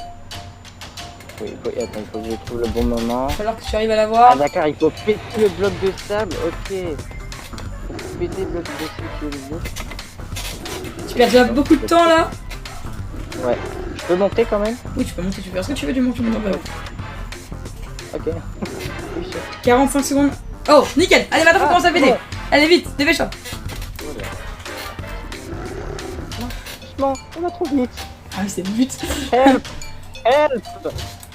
Oui, attends, il faut que je trouve le bon moment. Il va falloir que tu arrives à l'avoir. Ah, d'accord, il faut péter le bloc de sable, ok. Faut péter le bloc de sable, tu veux le bloc? Tu perds déjà beaucoup de temps là. Ouais. Je peux monter quand même? Oui, tu peux monter, tu peux faire ce que tu veux du monter dans le wagon. Ok. Oui, sûr. 45 secondes. Oh, nickel. Allez, maintenant, faut commencer à péter. ouais. Allez, vite, dépêche-toi. Non, on va trop vite. Ah oui, c'est le but. Help! Help!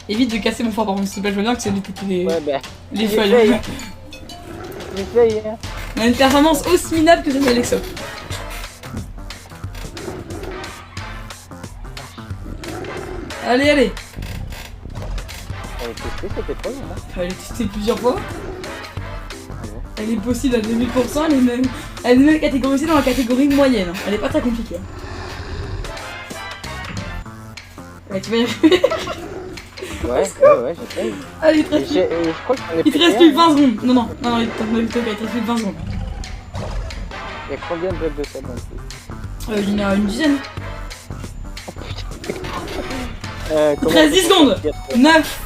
Évite de casser mon four par contre, s'il te plaît, je veux bien que c'est les Ouais, bah. les j'essaye. feuilles. J'essaye, hein. On a une performance aussi minable que celle d'Alexo. Allez, allez. Elle est testée cette épreuve, hein? Elle est testée plusieurs fois. Ah bon? Elle est possible à 2000%, elle est même catégorisée dans la catégorie moyenne. Elle est pas très compliquée. Ouais, tu vas y arriver. Ouais, j'essaye. Allez, il te Et reste, je crois que j'en ai il te pété reste un, plus que hein. 20 secondes. Non, il te reste plus que 20 secondes. Il y a combien de blocs de sable en plus? Il y en a une dizaine. Il te Comment reste 10 secondes. il y a 9,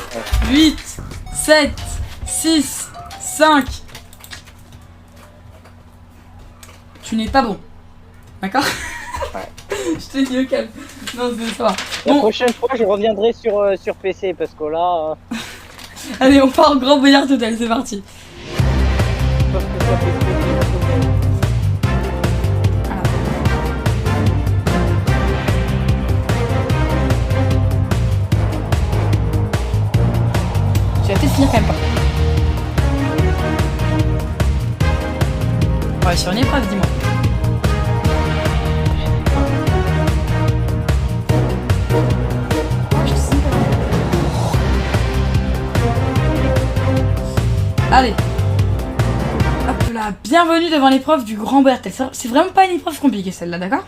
8, 7, 6, 5. Tu n'es pas bon. D'accord? Ouais. Je te dis au calme. Non, ça va. La Bon, prochaine fois, je reviendrai sur PC parce que là. allez, on part au Grand Boyard Total, c'est parti. Sauf que ça fait plaisir. Tu vas peut-être finir quand même pas. Ouais, sur une épreuve, dis-moi. Je te sens pas. Allez. Hop là. Bienvenue devant l'épreuve du Grand Bertel. C'est vraiment pas une épreuve compliquée celle-là, d'accord?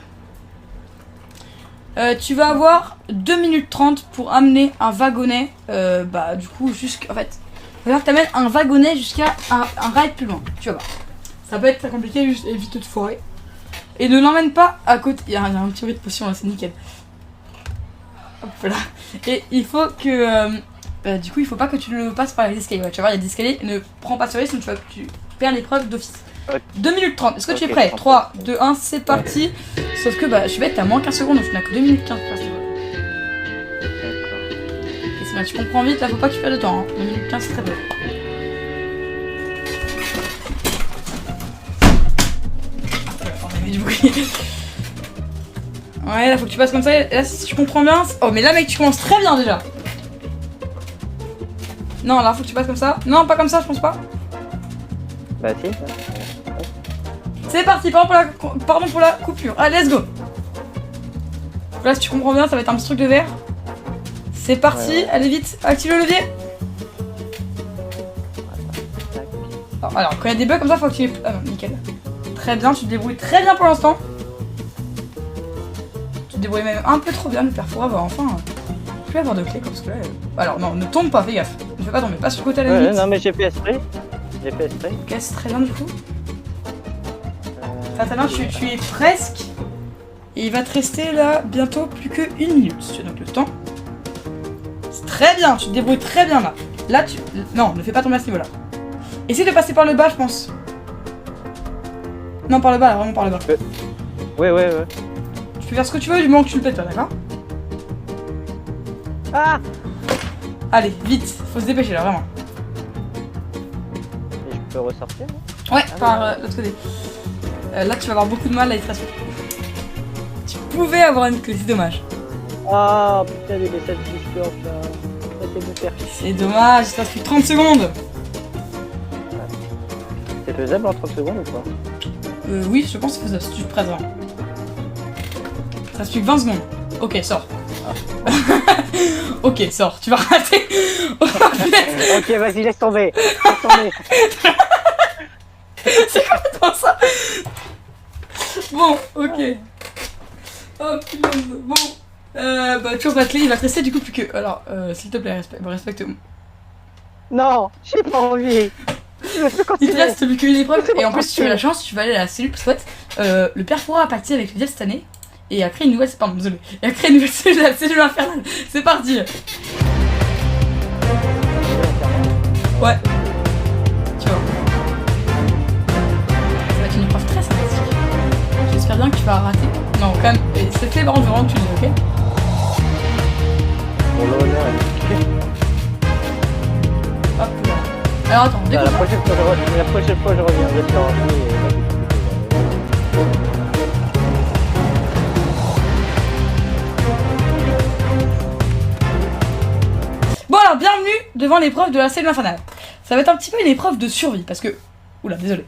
Tu vas avoir 2 minutes 30 pour amener un wagonnet, du coup, jusqu'à... En fait, il va falloir que tu amènes un wagonnet jusqu'à un rail plus loin, tu vas voir. Ça peut être très compliqué, juste évite de te foirer. Et ne l'emmène pas à côté... Il y a un petit bruit de potion là, c'est nickel. Hop là. Et il faut que... du coup, il faut pas que tu le passes par les escaliers. Ouais, tu vas voir, il y a des escaliers, ne prends pas ce risque, sinon tu perds l'épreuve d'office. Ok. 2 minutes 30, est-ce que tu es Ok, prêt? 3, 30. 2, 1, c'est parti. Sauf que je suis bête, t'as moins 15 secondes, donc tu n'as que 2 minutes 15 pour passer. D'accord. Et c'est bon, tu comprends vite, là faut pas que tu perdes de temps. Hein. 2 minutes 15 c'est très peu. On a mis du bruit. Ouais, là faut que tu passes comme ça. Et là, si tu comprends bien. Oh, mais là, mec, tu commences très bien déjà. Non, là faut que tu passes comme ça. Non, pas comme ça, je pense pas. Bah si. C'est parti, pardon pour la coupure. Allez, let's go. Là, si tu comprends bien, ça va être un petit truc de verre. C'est parti, Ouais. allez vite, active le levier. Alors, quand il y a des bugs comme ça, faut activer. Ah non, nickel. Très bien, tu te débrouilles très bien pour l'instant. Tu te débrouilles même un peu trop bien, le Perfora va enfin plus avoir de clé comme ça. Alors, non, ne tombe pas, fais gaffe. Ne fais pas tomber, pas sur le côté à la limite. Non mais j'ai fait esprit. J'ai fait esprit. Ok, c'est très bien du coup. Fatalement, tu es presque. Et il va te rester là bientôt plus que 1 minute. Tu as donc le temps. C'est très bien, tu te débrouilles très bien là. Là, tu. Non, ne fais pas tomber à ce niveau là. Essaye de passer par le bas, je pense. Non, par le bas, là, vraiment par le bas. Ouais. Tu peux faire ce que tu veux du moment que tu le pètes pas, d'accord? Ah. Allez, vite, faut se dépêcher là, vraiment. Et je peux ressortir? Ouais, par l'autre côté. Là, tu vas avoir beaucoup de mal à être assuré. Tu pouvais avoir une clé, c'est dommage. Ah putain, les messages Discord là. Ça fait me faire chier. C'est dommage, il te reste plus que 30 secondes. C'est faisable en 30 secondes ou pas? Oui, je pense que c'est faisable si tu te présentes. Ça reste plus que 20 secondes. Ok, sors. Ok, sors, tu vas rater. Oh, punaise. Ok, vas-y, laisse tomber. Laisse tomber. C'est complètement ça. Bon, ok. Oh punaise, bon. Toujours pas de clé, il va te rester du coup plus que... Alors, s'il te plaît, respecte-moi. Non, j'ai pas envie. Je veux Il te continuer. reste plus qu'une épreuve, et en plus, si tu as la chance, tu vas aller à la cellule, parce qu'en fait, le Perfora a pacté avec le diable cette année, et a créé une nouvelle... Pardon, désolé. Et a créé une nouvelle cellule, la cellule infernale. C'est parti. Ouais. Tu vois. Ça va être une épreuve très sympathique. J'espère bien que tu vas rater. Non, quand même, c'est fait, par contre, vraiment que tu le dis, ok? Pour l'honneur, Hop là. Alors attends, la découpe. prochaine fois, je reviendrai sur Orly et... Bon alors, bienvenue devant l'épreuve de la cellule infernale. Ça va être un petit peu une épreuve de survie, parce que... Oula, désolé.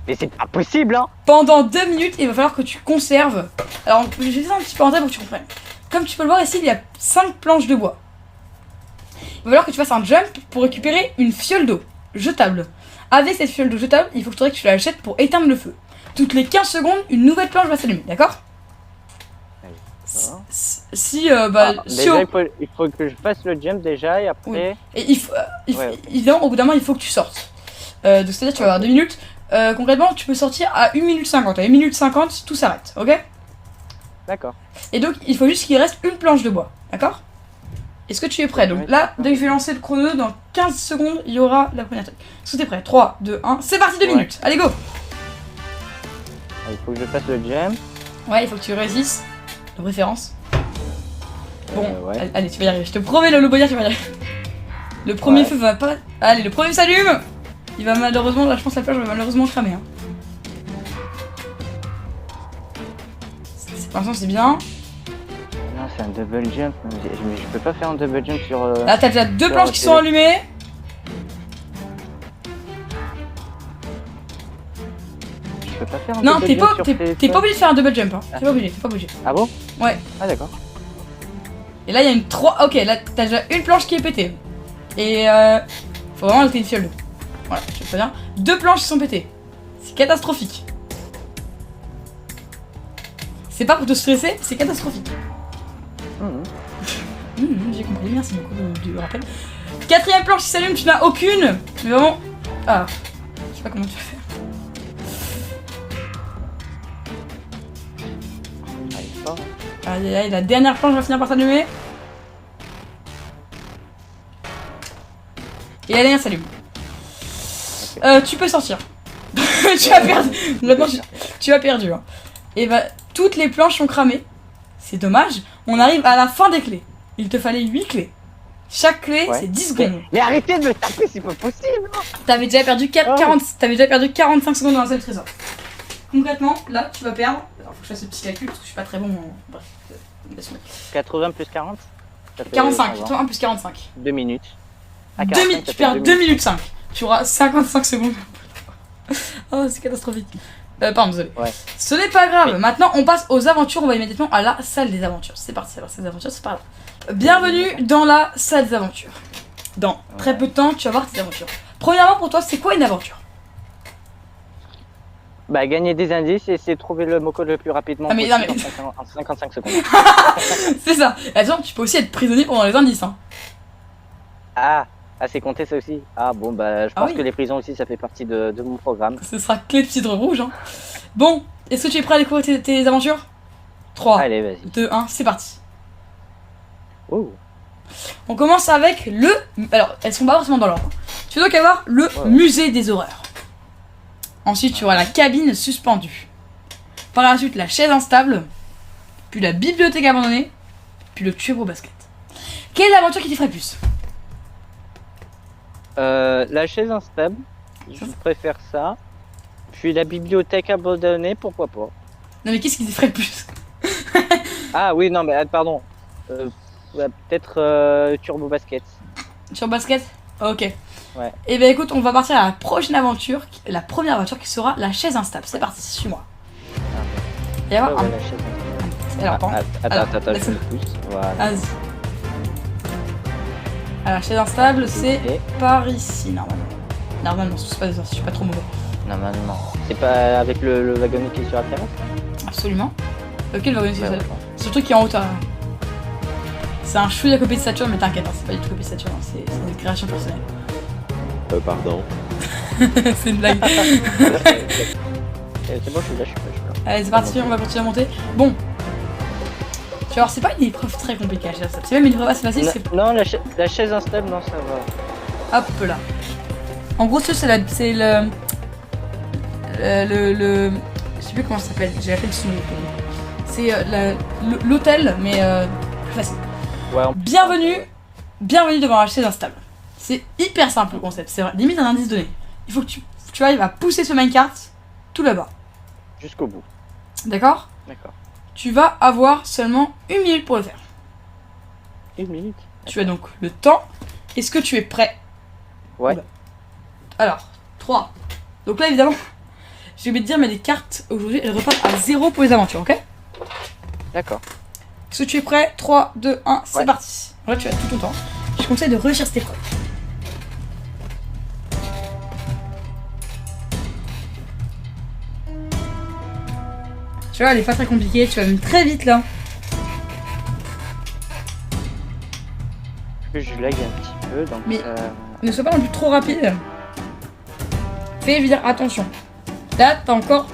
Mais c'est pas possible, hein. Pendant 2 minutes, il va falloir que tu conserves... Alors, je vais faire un petit peu en tête pour que tu comprennes. Comme tu peux le voir ici, il y a 5 planches de bois. Il va falloir que tu fasses un jump pour récupérer une fiole d'eau jetable. Avec cette fiole d'eau jetable, il faut que tu la achètes pour éteindre le feu. Toutes les 15 secondes, une nouvelle planche va s'allumer, d'accord? Si Il faut que je fasse le jump déjà et après... Oui. Et il faut, Ouais. évidemment, au bout d'un moment, il faut que tu sortes. Donc c'est-à-dire, tu vas avoir 2 minutes. Concrètement, tu peux sortir à 1 minute 50. À 1 minute 50, tout s'arrête, ok? D'accord. Et donc, il faut juste qu'il reste une planche de bois, d'accord? Est-ce que tu es prêt? Donc là, dès que je vais lancer le chrono, dans 15 secondes, il y aura la première truc. Est-ce que t'es prêt? 3, 2, 1, c'est parti, 2 minutes. Allez, go! Il faut que je fasse le jump. Ouais, il faut que tu résistes, de préférence. Bon, Ouais. allez, tu vas y arriver. Je te promets, le Loboya, tu vas y arriver. Le premier Ouais. feu va pas... Allez, le premier s'allume. Il va malheureusement, là je pense que la plage va malheureusement cramer. Hein. Pour l'instant c'est bien. Non, c'est un double jump. Mais je peux pas faire un double jump sur... Là t'as déjà 2 sur planches la qui télé. sont allumées. Je peux pas faire un Non, double t'es jump pas, sur t'es téléphone. pas obligé de faire un double jump. Hein. T'es pas obligé. Ah bon? Ouais. Ah d'accord. Et là il y a une 3... Ok, là t'as déjà une planche qui est pétée. Et faut vraiment que t'aies une fiole d'eau. Voilà, je fais bien. 2 planches qui sont pétées. C'est catastrophique. C'est pas pour te stresser, c'est catastrophique. J'ai compris, merci beaucoup du rappel. 4ème planche qui s'allume, tu n'as aucune. Mais vraiment. Ah, je sais pas comment tu vas faire. J'arrive pas. Aïe aïe aïe, la dernière planche va finir par s'allumer. Et la dernière s'allume. Tu peux sortir. Tu as perdu. Maintenant, tu as perdu. Hein. Et bah, toutes les planches sont cramées. C'est dommage. On arrive à la fin des clés. Il te fallait 8 clés. Chaque clé, c'est 10 secondes. Mais arrêtez de me taper, c'est pas possible. T'avais déjà perdu 45 secondes dans un seul trésor. Concrètement, là, tu vas perdre. Alors, faut que je fasse ce petit calcul parce que je suis pas très bon. Bref, laisse-moi. 80 plus 40 ça fait 45, 120. 81 plus 45. 2 minutes. 2 minutes, tu perds 2 minutes 5. Tu auras 55 secondes. Oh, c'est catastrophique. Pardon, désolé. Ouais. Ce n'est pas grave. Maintenant, on passe aux aventures. On va immédiatement à la salle des aventures. C'est parti, la salle des aventures, c'est pas grave. Bienvenue dans la salle des aventures. Dans très peu de temps, tu vas voir tes aventures. Premièrement, pour toi, c'est quoi une aventure? Bah, gagner des indices et essayer de trouver le mot-code le plus rapidement Ah, mais possible non, en 55 secondes. C'est ça. Et attends, tu peux aussi être prisonnier pendant les indices. Hein. Ah, c'est compté ça aussi. Ah bon, bah, je pense oui. que les prisons aussi, ça fait partie de mon programme. Ce sera clé de cidre rouge. Hein. Bon, est-ce que tu es prêt à découvrir tes aventures? 3, Allez, vas-y. 2, 1, c'est parti. Oh. On commence avec le... Alors, elles sont pas forcément dans l'ordre. Tu vas donc avoir le musée des horreurs. Ensuite, tu auras la cabine suspendue. Par la suite, la chaise instable. Puis la bibliothèque abandonnée. Puis le tube au basket. Quelle est l'aventure qui t'effraie le plus? La chaise instable, je préfère ça. Puis la bibliothèque abandonnée, pourquoi pas. Non mais qu'est-ce qui t'effraie le plus? Ah oui, non, mais pardon. Ouais, peut-être Turbo Basket. Sur basket? Ok. Ouais. Et ben écoute, on va partir à la prochaine aventure. La première aventure qui sera la chaise instable. C'est parti, suis-moi. Et alors, Ouais, la chaise instable. alors, pardon. Alors, Attends, je laisse-moi. me pousse. Voilà. Vas-y. Alors, la chaise instable, c'est Et par ici, normalement. Normalement, c'est pas ça, je suis pas trop mauvais. normalement. C'est pas avec le wagonnet qui est sur la terrasse? Absolument. Lequel va venir sur Ouais, ça? ouais. C'est le truc qui est en hauteur. C'est un chouïa copie de Saturne, mais t'inquiète, hein, c'est pas du tout copie de Saturne, hein, c'est une création personnelle. Pardon. C'est une blague. C'est bon, je suis là, je suis là. Allez, c'est parti, on va continuer à monter. Bon. Tu vois, c'est pas une épreuve très compliquée à la chaise instable. C'est même une épreuve assez facile, c'est... Non, la chaise instable, non, ça va. Hop là. En gros, c'est le... Je sais plus comment ça s'appelle, j'ai appelé le son. C'est l'hôtel, mais plus facile. Ouais, Bienvenue devant la chaise instable. C'est hyper simple le concept, c'est limite un indice donné. Il faut que tu arrives à pousser ce minecart tout là-bas. jusqu'au bout. D'accord? D'accord. Tu vas avoir seulement 1 minute pour le faire. 1 minute. Tu as donc le temps. Est-ce que tu es prêt? Ouais. Alors, 3. Donc là, évidemment, je vais te dire, mais les cartes aujourd'hui, elles repartent à 0 pour les aventures, ok? D'accord. Est-ce que tu es prêt? 3, 2, 1, c'est Ouais. parti. Là, tu as tout ton temps. Je conseille de réussir cette épreuve. Tu vois, elle est pas très compliquée, tu vas même très vite là. Parce que je lag un petit peu, donc Mais- ça... Ne sois pas non plus trop rapide. Fais, je veux dire, attention. Là, t'as encore...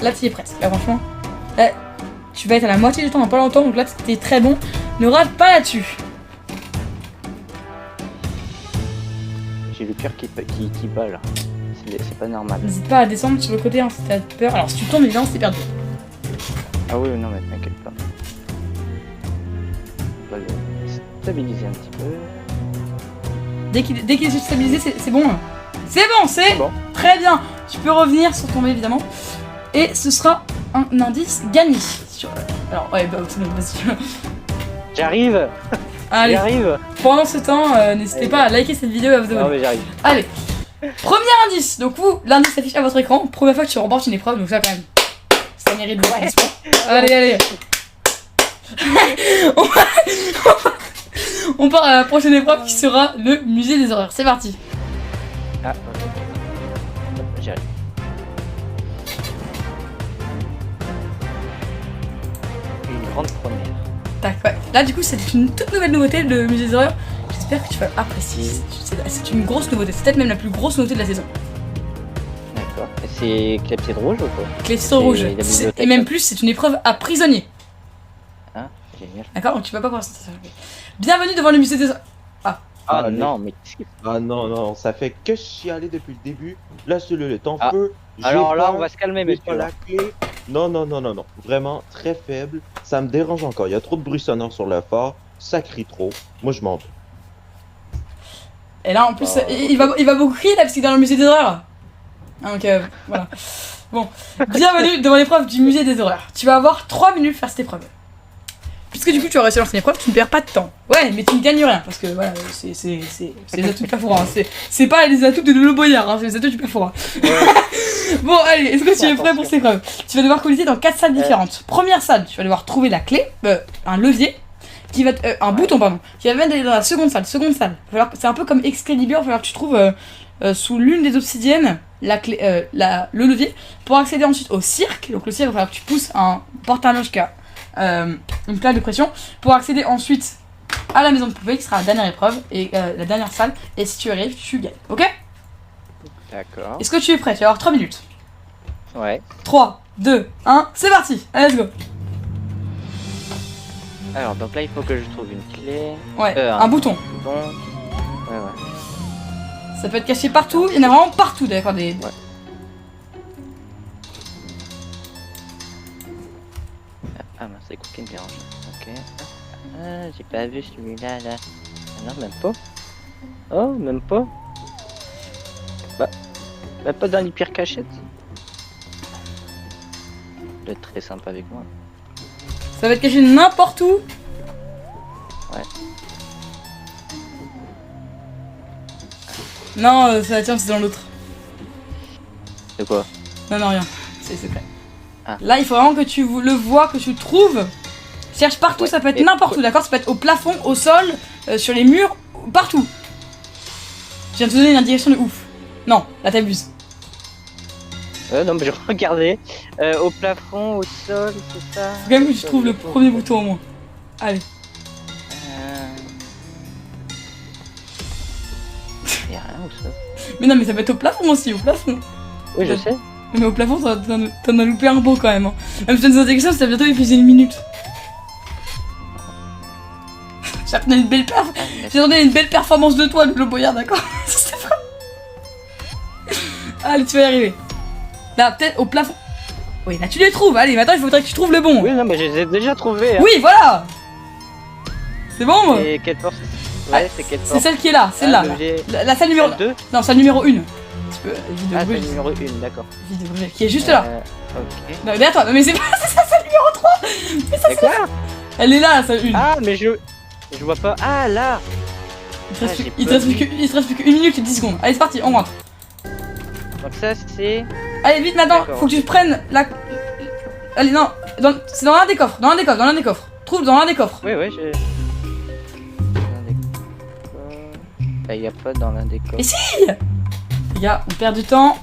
Là, tu y es presque. Là, franchement. Là, tu vas être à la moitié du temps dans pas longtemps, donc là, t'es très bon. Ne rate pas là-dessus. J'ai le cœur qui bat là. C'est pas normal. N'hésite pas à descendre sur le côté hein, si t'as peur. Alors, si tu tombes, évidemment, c'est perdu. Ah oui, non, mais t'inquiète pas. On va le stabiliser un petit peu. Dès qu'il est stabilisé, c'est bon. C'est bon, c'est Bon. très bien. Tu peux revenir sans tomber, évidemment. Et ce sera un indice gagné. Alors, ouais, bah, c'est bon, vas-y. J'arrive. Allez, J'arrive. pendant ce temps, n'hésitez Allez. pas à liker cette vidéo et à vous Non, abonner. mais j'arrive. Allez, premier indice. Donc vous, l'indice s'affiche à votre écran. Première fois que tu remportes une épreuve, donc ça quand même, ça mérite de l'applaudissement. Allez. On part à la prochaine épreuve qui sera le musée des horreurs. C'est parti. Ah, ok. grande première. Tac, ouais. Là, du coup, c'est une toute nouvelle nouveauté, le musée des horreurs. J'espère que tu vas apprécier. C'est une grosse nouveauté. C'est peut-être même la plus grosse nouveauté de la saison. D'accord. Et c'est clepsydre rouge ou quoi? Clepsydre rouge. la bibliothèque. Et même plus, c'est une épreuve à prisonnier. Ah, génial. D'accord, donc tu vas pas pouvoir. Bienvenue devant le musée des horreurs. Ah Allez. non, mais qu'est-ce qu'il faut? Ah non, non, ça fait que chialer depuis le début. La cellule est en Ah, feu. j'ai Alors là, peur, on va se calmer, j'ai pas monsieur. la clé. Non, non, non, non, non. Vraiment très faible. Ça me dérange encore. Il y a trop de bruit sonore sur le phare. Ça crie trop. Moi, je m'en vais. Et là, en plus, Ah, il va beaucoup crier là, parce qu'il est dans le musée des horreurs. Ah, donc voilà. Bon, bienvenue devant l'épreuve du musée des horreurs. Tu vas avoir 3 minutes pour faire cette épreuve. Puisque du coup, tu vas réussir dans cette épreuve, tu ne perds pas de temps. Ouais, mais tu ne gagnes rien, parce que voilà, c'est les atouts de Perfora. C'est pas les atouts de Lolo Boyard, hein, c'est les atouts du Perfora. Bon, allez, est-ce que tu es prêt pour cette épreuve? Tu vas devoir colliser dans 4 salles différentes. Première salle, tu vas devoir trouver la clé, un levier, qui va un bouton, pardon, qui va aller dans la seconde salle. C'est un peu comme Excalibur, il va falloir que tu trouves sous l'une des obsidiennes la clé, le levier pour accéder ensuite au cirque. Donc le cirque, il va falloir que tu pousses un porte-à-linge qui a une plaque de pression pour accéder ensuite à la maison de poupée qui sera la dernière épreuve et la dernière salle. Et si tu arrives, tu gagnes. Ok? D'accord. Est-ce que tu es prêt? Tu vas avoir 3 minutes. Ouais. 3, 2, 1, c'est parti! Allez, let's go! Alors, donc là, il faut que je trouve une clé. Ouais, un bouton. Bon. Ouais, ouais. Ça peut être caché partout, il y en a vraiment partout, d'accord, des... Ouais. Ah mince, c'est quoi qui me dérange? Ok. Ah, j'ai pas vu celui-là, là. Ah non, même pas. Oh, même pas. Bah pas dans les pires cachettes. Vous êtes très sympa avec moi. Ça va être caché n'importe où. Ouais. Non, ça tiens, c'est dans l'autre. C'est quoi? Non, non, rien. C'est secret. Ah. Là, il faut vraiment que tu le vois, que tu le trouves. Cherche partout, Ouais, ça peut être et- n'importe où, d'accord? Ça peut être au plafond, au sol, sur les murs, partout. Je viens de te donner une indication de ouf. Non, là t'abuses. Non, mais je regardais. Au plafond, au sol, c'est ça. Faut quand même que tu trouves le premier bouton au moins. Allez. Y'a rien ou ça? Mais non, mais ça peut être au plafond aussi, au plafond. Oui, je sais. Mais au plafond, t'en as loupé un beau quand même. Hein. Même si t'as des indications, ça bientôt il faisait 1 minute. J'attendais une belle J'attendais une belle performance de toi, le Boyard, d'accord? C'était vrai. Allez, tu vas y arriver. Là, peut-être au plafond. Oui, là tu les trouves. Allez, maintenant il faudrait que tu trouves le bon. Oui, non, mais je les ai déjà trouvés. Hein. Oui, voilà. C'est bon, moi. Et quelle porte? Ouais, c'est quelle C'est porte? celle qui est là, celle-là. Ah, là. j'ai- La salle numéro... Celle 2? Non, salle numéro 1. Tu peux... Vidéo Ah, c'est brûlée. le numéro 1, d'accord. Vidéo brûlée, qui est juste là. Ok. Non, derrière toi. Non, mais c'est pas... C'est ça, salle numéro 3. Mais ça, C'est quoi? Elle est là, la salle 1. Ah, mais je vois pas. Ah, là. Il te reste Ah, j'ai plus- il te pas reste plus que- il te reste plus que 1 minute et 10 secondes. Allez, c'est parti, on rentre. Donc ça, c'est... Allez, vite maintenant, D'accord. faut que tu prennes la... Allez, non, c'est dans l'un des coffres, Trouve dans l'un des coffres. Oui, oui, je... Là, y a pas dans l'un des coffres. Et si Les gars, on perd du temps.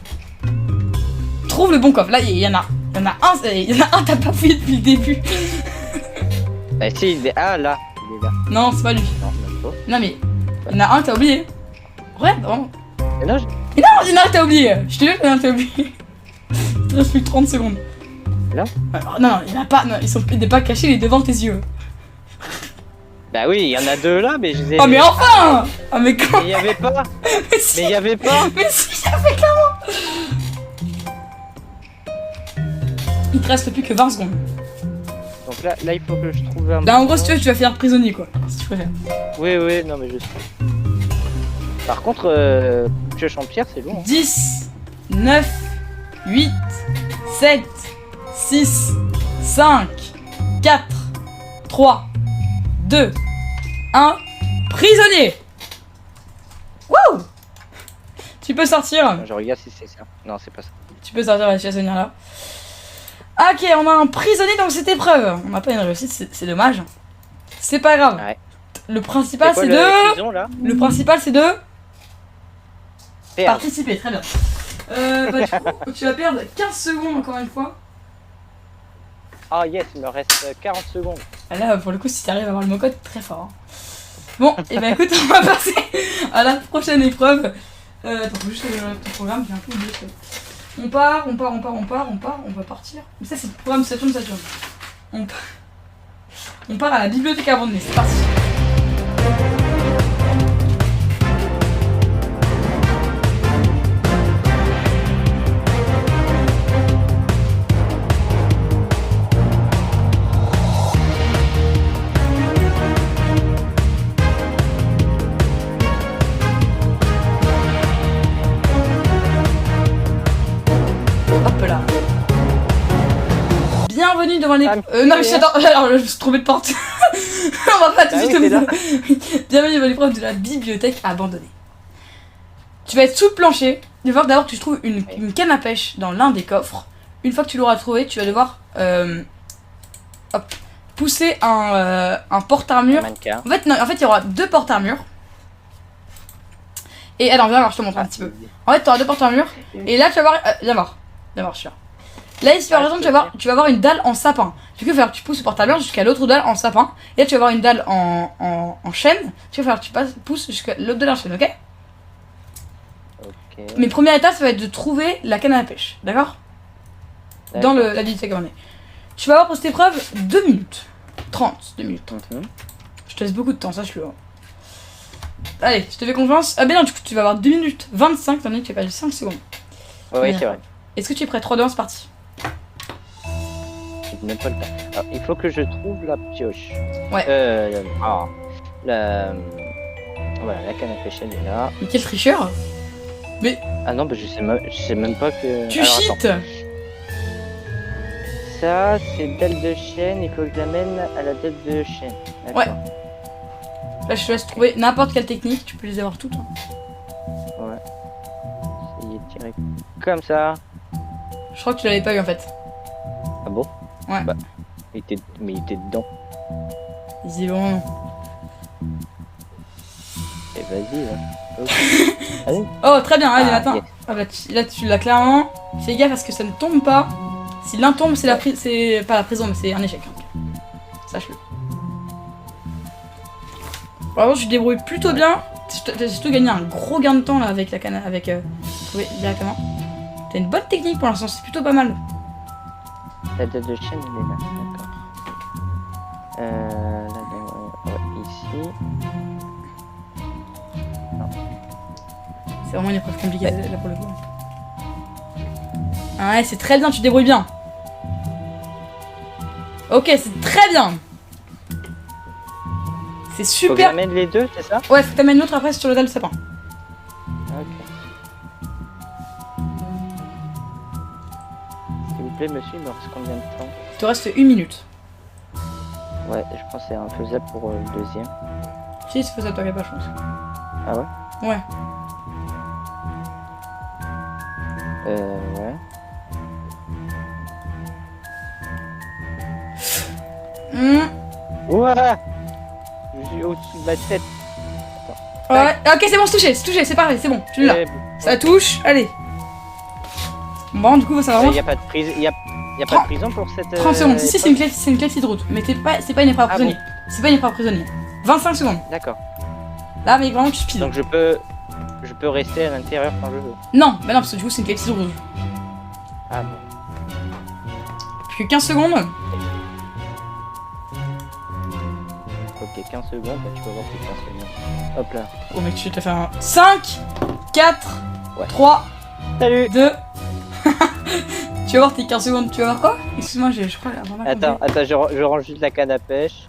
Trouve le bon coffre. Là, il y en a un, t'as pas fouillé depuis le début. Bah si, il est... Ah, là. Il est là. Non, c'est pas lui. Non, même pas. Non, mais il y en a un que t'as oublié. Ouais, vraiment. Mais non, Mais non, il y en a un que t'as oublié. Je te jure qu'il y en a un que t'as oublié. Il te reste plus que 30 secondes. Là Alors, non, il y en a pas, non, il n'est pas caché, il est devant tes yeux. Bah oui, il y en a 2 là, mais je les ai... Oh, mais enfin. Ah, mais quand... Mais il y avait pas. Mais si, Mais il y avait pas. mais si, ça fait clairement. Il te reste plus que 20 secondes. Donc là, il faut que je trouve un... Là, en gros, si tu veux, tu vas finir prisonnier, quoi. Si tu préfères. Oui, oui, non, mais je sais. Par contre, pioche en pierre, c'est long. Hein. 10, 9, 8, 7, 6, 5, 4, 3, 2, 1. Prisonnier. Wouh. Tu peux sortir. Je regarde si c'est ça. Non, c'est pas ça. Tu peux sortir la chassonnière là. Ok, on a un prisonnier dans cette épreuve. On n'a pas une réussite, c'est dommage. C'est pas grave. Ouais. Le principal, quoi, c'est le de... prison, là Le principal, c'est de... Perdre. Participer, très bien. Bah, du coup, tu vas perdre 15 secondes encore une fois. Ah yes, il me reste 40 secondes. Là, pour le coup, si t'arrives à avoir le mot-code, très fort. Hein. Bon, et ben écoute, on va passer à la prochaine épreuve. Attends, faut juste ton programme, j'ai un peu oublié. On part, on va partir. Mais ça, c'est le programme Saturne. On part à la bibliothèque abandonnée, c'est parti. Hop là. Bienvenue devant les... non mais attends, alors je me suis trompée de porte. On va pas tout de suite... Bienvenue devant l'épreuve de la bibliothèque abandonnée. Tu vas être sous le plancher. Il va falloir d'abord que tu trouves une canne à pêche dans l'un des coffres. Une fois que tu l'auras trouvé, tu vas devoir pousser un porte-armure. En fait, non, il y aura 2 porte-armures. Et attends, viens voir, je te montre un petit peu. En fait, tu auras 2 porte-armures. Et là, tu vas voir... viens voir, je suis là. Là, ici, par exemple, tu vas avoir une dalle en sapin. Du coup, il va falloir que tu pousses le porte-armure jusqu'à l'autre dalle en sapin. Et là, tu vas avoir une dalle en chêne. Tu vas falloir que tu pousses jusqu'à l'autre dalle en chêne, ok? Ok. Mais première étape, ça va être de trouver la canne à pêche, d'accord? Dans la bibliothèque abandonnée. Tu vas avoir pour cette épreuve 2 minutes. 30, 2 minutes. Je te laisse beaucoup de temps, sache-le. Allez, je te fais confiance. Ah ben non, du coup, tu vas avoir 2 minutes 25, étant donné que tu as perdu 5 secondes. Oui, c'est vrai. Est-ce que tu es prêt? 3, 2, 1, c'est parti. Je n'ai même pas le temps. Alors, il faut que je trouve la pioche. Ouais. Voilà, la canne à pêche, elle est là. Mais quel tricheur! Ah non, bah, je sais même pas que... Tu Alors, cheats! attends. Ça, c'est dalle de chêne, il faut que je l'amène à la dalle de chêne. Ouais. Là, je te laisse trouver n'importe quelle technique, tu peux les avoir toutes. Hein. Ouais. Essayer de tirer comme ça. Je crois que tu l'avais pas eu en fait. Ah bon? Ouais. Bah, il était dedans. Visiblement. Et vas-y, là. Allez. Oh, très bien, allez, Ah, attends. yes. Ah, là, tu l'as clairement. Fais gaffe parce que ça ne tombe pas. Si l'un tombe, c'est pas la prison, mais c'est un échec. Hein. Sache-le. Par contre, tu te débrouilles plutôt bien. T'as surtout gagné un gros gain de temps là avec la canne, avec trouver directement. T'as une bonne technique pour l'instant, c'est plutôt pas mal. La dalle de chêne, elle est là. D'accord. Ouais, ici. C'est vraiment une épreuve compliquée là pour le coup. Ah ouais, c'est très bien, tu te débrouilles bien. Ok, c'est très bien. C'est Faut que super. j'amène les deux, c'est ça? Ouais, faut que t'amènes l'autre après sur le dalle de sapin. Ok. S'il vous plaît, monsieur, il me reste combien de temps? Il te reste 1 minute. Ouais, je pense que c'est infaisable pour le deuxième. Si, c'est faisable, t'aurais pas, je pense. Ah ouais? Ouais. Ouais. Ouah! Je suis au-dessus de ma tête. Ouais, ok, c'est bon, c'est touché, c'est parfait, c'est bon, tu l'as. Ça touche, allez. Bon, du coup, ça va Il vraiment. n'y a pas de prise, y a pas de prison pour cette. 30 secondes, si c'est une clé de route, mais c'est pas une épreuve prisonnier. C'est pas une épreuve prisonnier. 25 secondes. D'accord. Là, mais vraiment, tu speed. Donc je peux rester à l'intérieur quand je veux. Non, bah non, parce que du coup, c'est une clé de route. Ah bon. Plus que 15 secondes. Ok, 15 secondes, bah tu peux voir plus 15 secondes. Hop là. Oh, mec, tu t'as fait un 5, 4, Ouais. 3, Salut! 2. Tu vas voir tes 15 secondes, tu vas voir quoi? Excuse-moi, je crois la vraiment. Attends, je range juste la canne à pêche.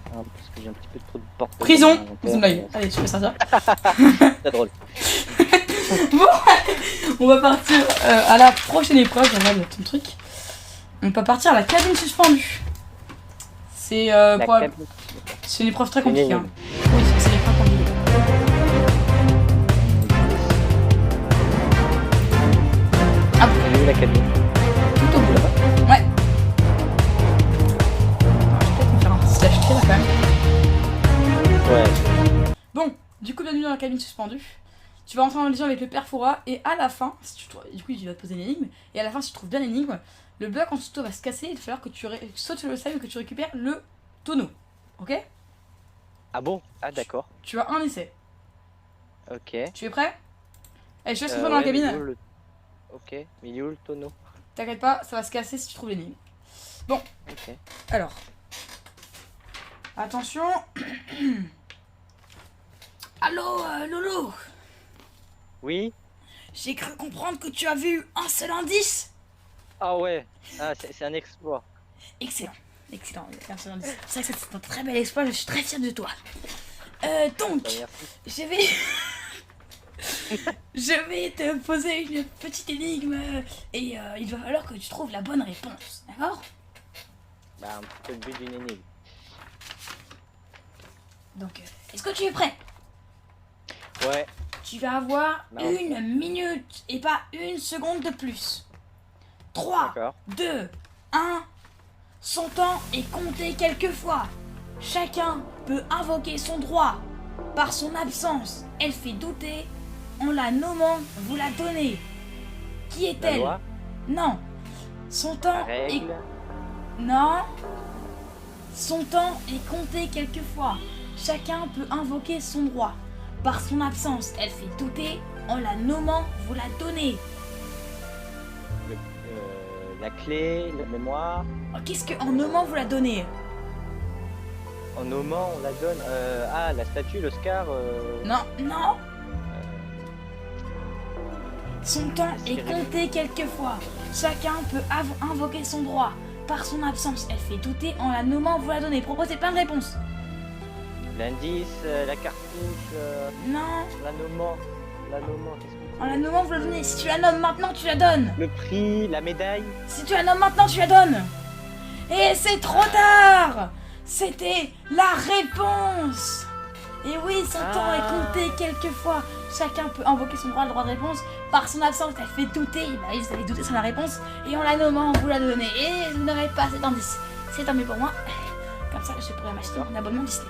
Hein, parce que j'ai un petit peu trop de porte. Prison! C'est une blague. Allez, tu fais ça. C'est drôle. Bon, on va partir à la prochaine épreuve. Regarde ton truc. On peut partir à la cabine suspendue. C'est c'est une épreuve très compliquée. Hein. Oui, c'est une épreuve compliquée. Ah, Elle est où la cabine? tout au bout là-bas. Ouais. Attends, je vais peut-être me faire un petit slash là quand même. Ouais. Bon, du coup, bienvenue dans la cabine suspendue. Tu vas entrer en liaison avec le père Fora et à la fin, si tu trouves, du coup il va te poser l'énigme, et à la fin si tu trouves bien l'énigme, le bloc en dessous de toi va se casser, il va falloir que tu sautes sur le slime et que tu récupères le tonneau. Ok? Ah bon? Ah d'accord. Tu as un essai. Ok. Tu es prêt? Allez, je te laisse rentrer dans la cabine. Ok, mais il est où le tonneau? T'inquiète pas, ça va se casser si tu trouves l'énigme. Bon, Ok. alors. Attention. Allô, Lolo? Oui? J'ai cru comprendre que tu as vu un seul indice. Ah ouais. Ah, c'est un exploit. Excellent, excellent. Un seul indice. C'est vrai que c'est un très bel exploit, je suis très fière de toi. Donc, Bah, merci. je vais... je vais te poser une petite énigme et il va falloir que tu trouves la bonne réponse, d'accord? Bah, un petit peu le but d'une énigme. Donc, est-ce que tu es prêt? Ouais. Tu vas avoir Non. 1 minute et pas 1 seconde de plus. 3, D'accord. 2, 1. Son temps est compté quelquefois. Chacun peut invoquer son droit. Par son absence, elle fait douter. En la nommant, vous la donnez. Qui La est-elle? loi, Non. Son la temps est... règle. Non. Son temps est compté quelquefois. Chacun peut invoquer son droit. Par son absence, elle fait douter. En la nommant, vous la donnez. La clé, la mémoire. Oh, qu'est-ce que en nommant, vous la donnez? En nommant, on la donne. Ah, la statue, l'Oscar. Non, non. Son temps est Cyril. compté quelquefois. Chacun peut invoquer son droit. Par son absence, elle fait douter. En la nommant, vous la donnez. Proposez plein de réponses. L'indice, la cartouche, Non. la nommant. La nommant, qu'est-ce que En la nommant, vous la donnez. Si tu la nommes maintenant, tu la donnes. Le prix, la médaille. Si tu la nommes maintenant, tu la donnes. Et c'est trop tard. C'était la réponse. Et oui, son temps est compté quelquefois. Chacun peut invoquer son droit, le droit de réponse. Par son absence, elle fait douter. Bah, vous avez douté sur la réponse. Et en la nommant, vous la donnez. Et vous n'aurez pas cet indice. C'est tant mieux pour moi. Comme ça, je pourrais m'acheter un abonnement Disney+.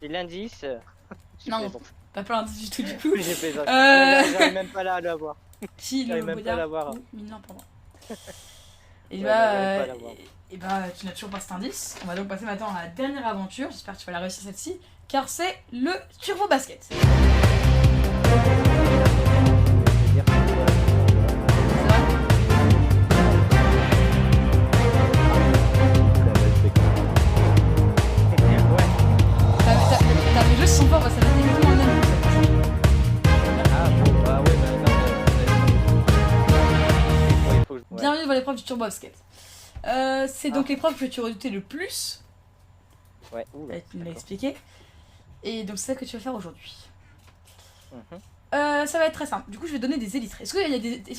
Et l'indice. Non, t'as pas l'indice du tout du coup. J'ai fait ça. J'arrive même pas là à l'avoir. Si, le J'arrive même pas à Boyard l'avoir. ou Mignon pour moi. Et Ouais, bah, j'arrive pas à l'avoir. tu n'as toujours pas cet indice. On va donc passer maintenant à la dernière aventure. J'espère que tu vas la réussir celle-ci. Car c'est le Turbo Basket. T'as des jeux qui sont forts, ça va être exactement le même. Ah bon, bah ouais, bah non, ouais, il faut que je... Bienvenue devant l'épreuve du Turbo Basket. C'est donc l'épreuve que tu redoutais le plus. Ouais, ouh, Tu me l'as d'accord. expliqué. Et donc c'est ça que tu vas faire aujourd'hui. Mhm. Ça va être très simple. Du coup, je vais donner des élytres. Est-ce que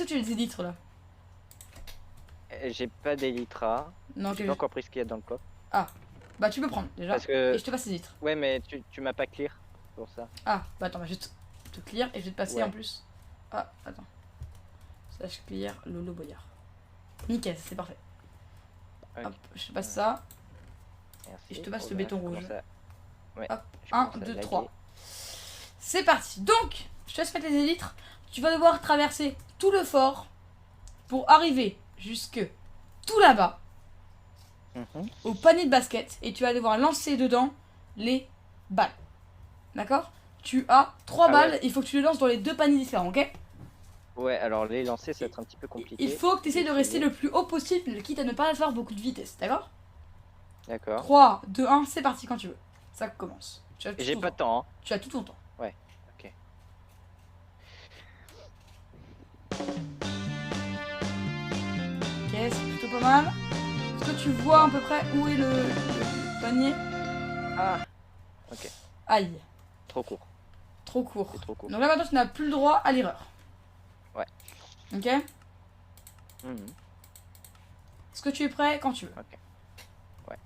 tu as des élytres là? J'ai pas d'Elytra. Non, J'ai pas encore pris ce qu'il y a dans le coffre. bah tu peux prendre déjà. Parce que... Et je te passe les élytres. Ouais, mais tu m'as pas clear pour ça. Ah, bah attends, bah, je vais te clear et je vais te passer Ouais. en plus. Ah, attends. Slash clear Lolo Boyard. Nickel, c'est parfait. Ok. Hop, je te passe ça. Merci. Et je te passe Oh le là, béton je commence rouge. Ouais, Hop, je 1, commence à 2, laguer. 3. C'est parti. Donc, je te laisse mettre les élytres. Tu vas devoir traverser tout le fort pour arriver jusque tout là-bas, Mhm. au panier de basket. Et tu vas devoir lancer dedans les balles. D'accord? Tu as 3 Ah balles, ouais. il faut que tu les lances dans les 2 paniers différents, ok? Ouais, alors les lancer, ça va être un petit peu compliqué. Il faut que tu essaies de rester Essayer. le plus haut possible, quitte à ne pas faire beaucoup de vitesse, d'accord? D'accord. 3, 2, 1, c'est parti quand tu veux. Ça commence. Tu as tout Et j'ai ton pas de temps. temps, hein. Tu as tout ton temps. Ok. Ok, c'est plutôt pas mal. Est-ce que tu vois à peu près où est le panier? Ah, Aïe, trop court. trop court. C'est trop court. Donc là maintenant tu n'as plus le droit à l'erreur. Ouais. Ok? Mhm. Est-ce que tu es prêt quand tu veux? Ok. Ouais.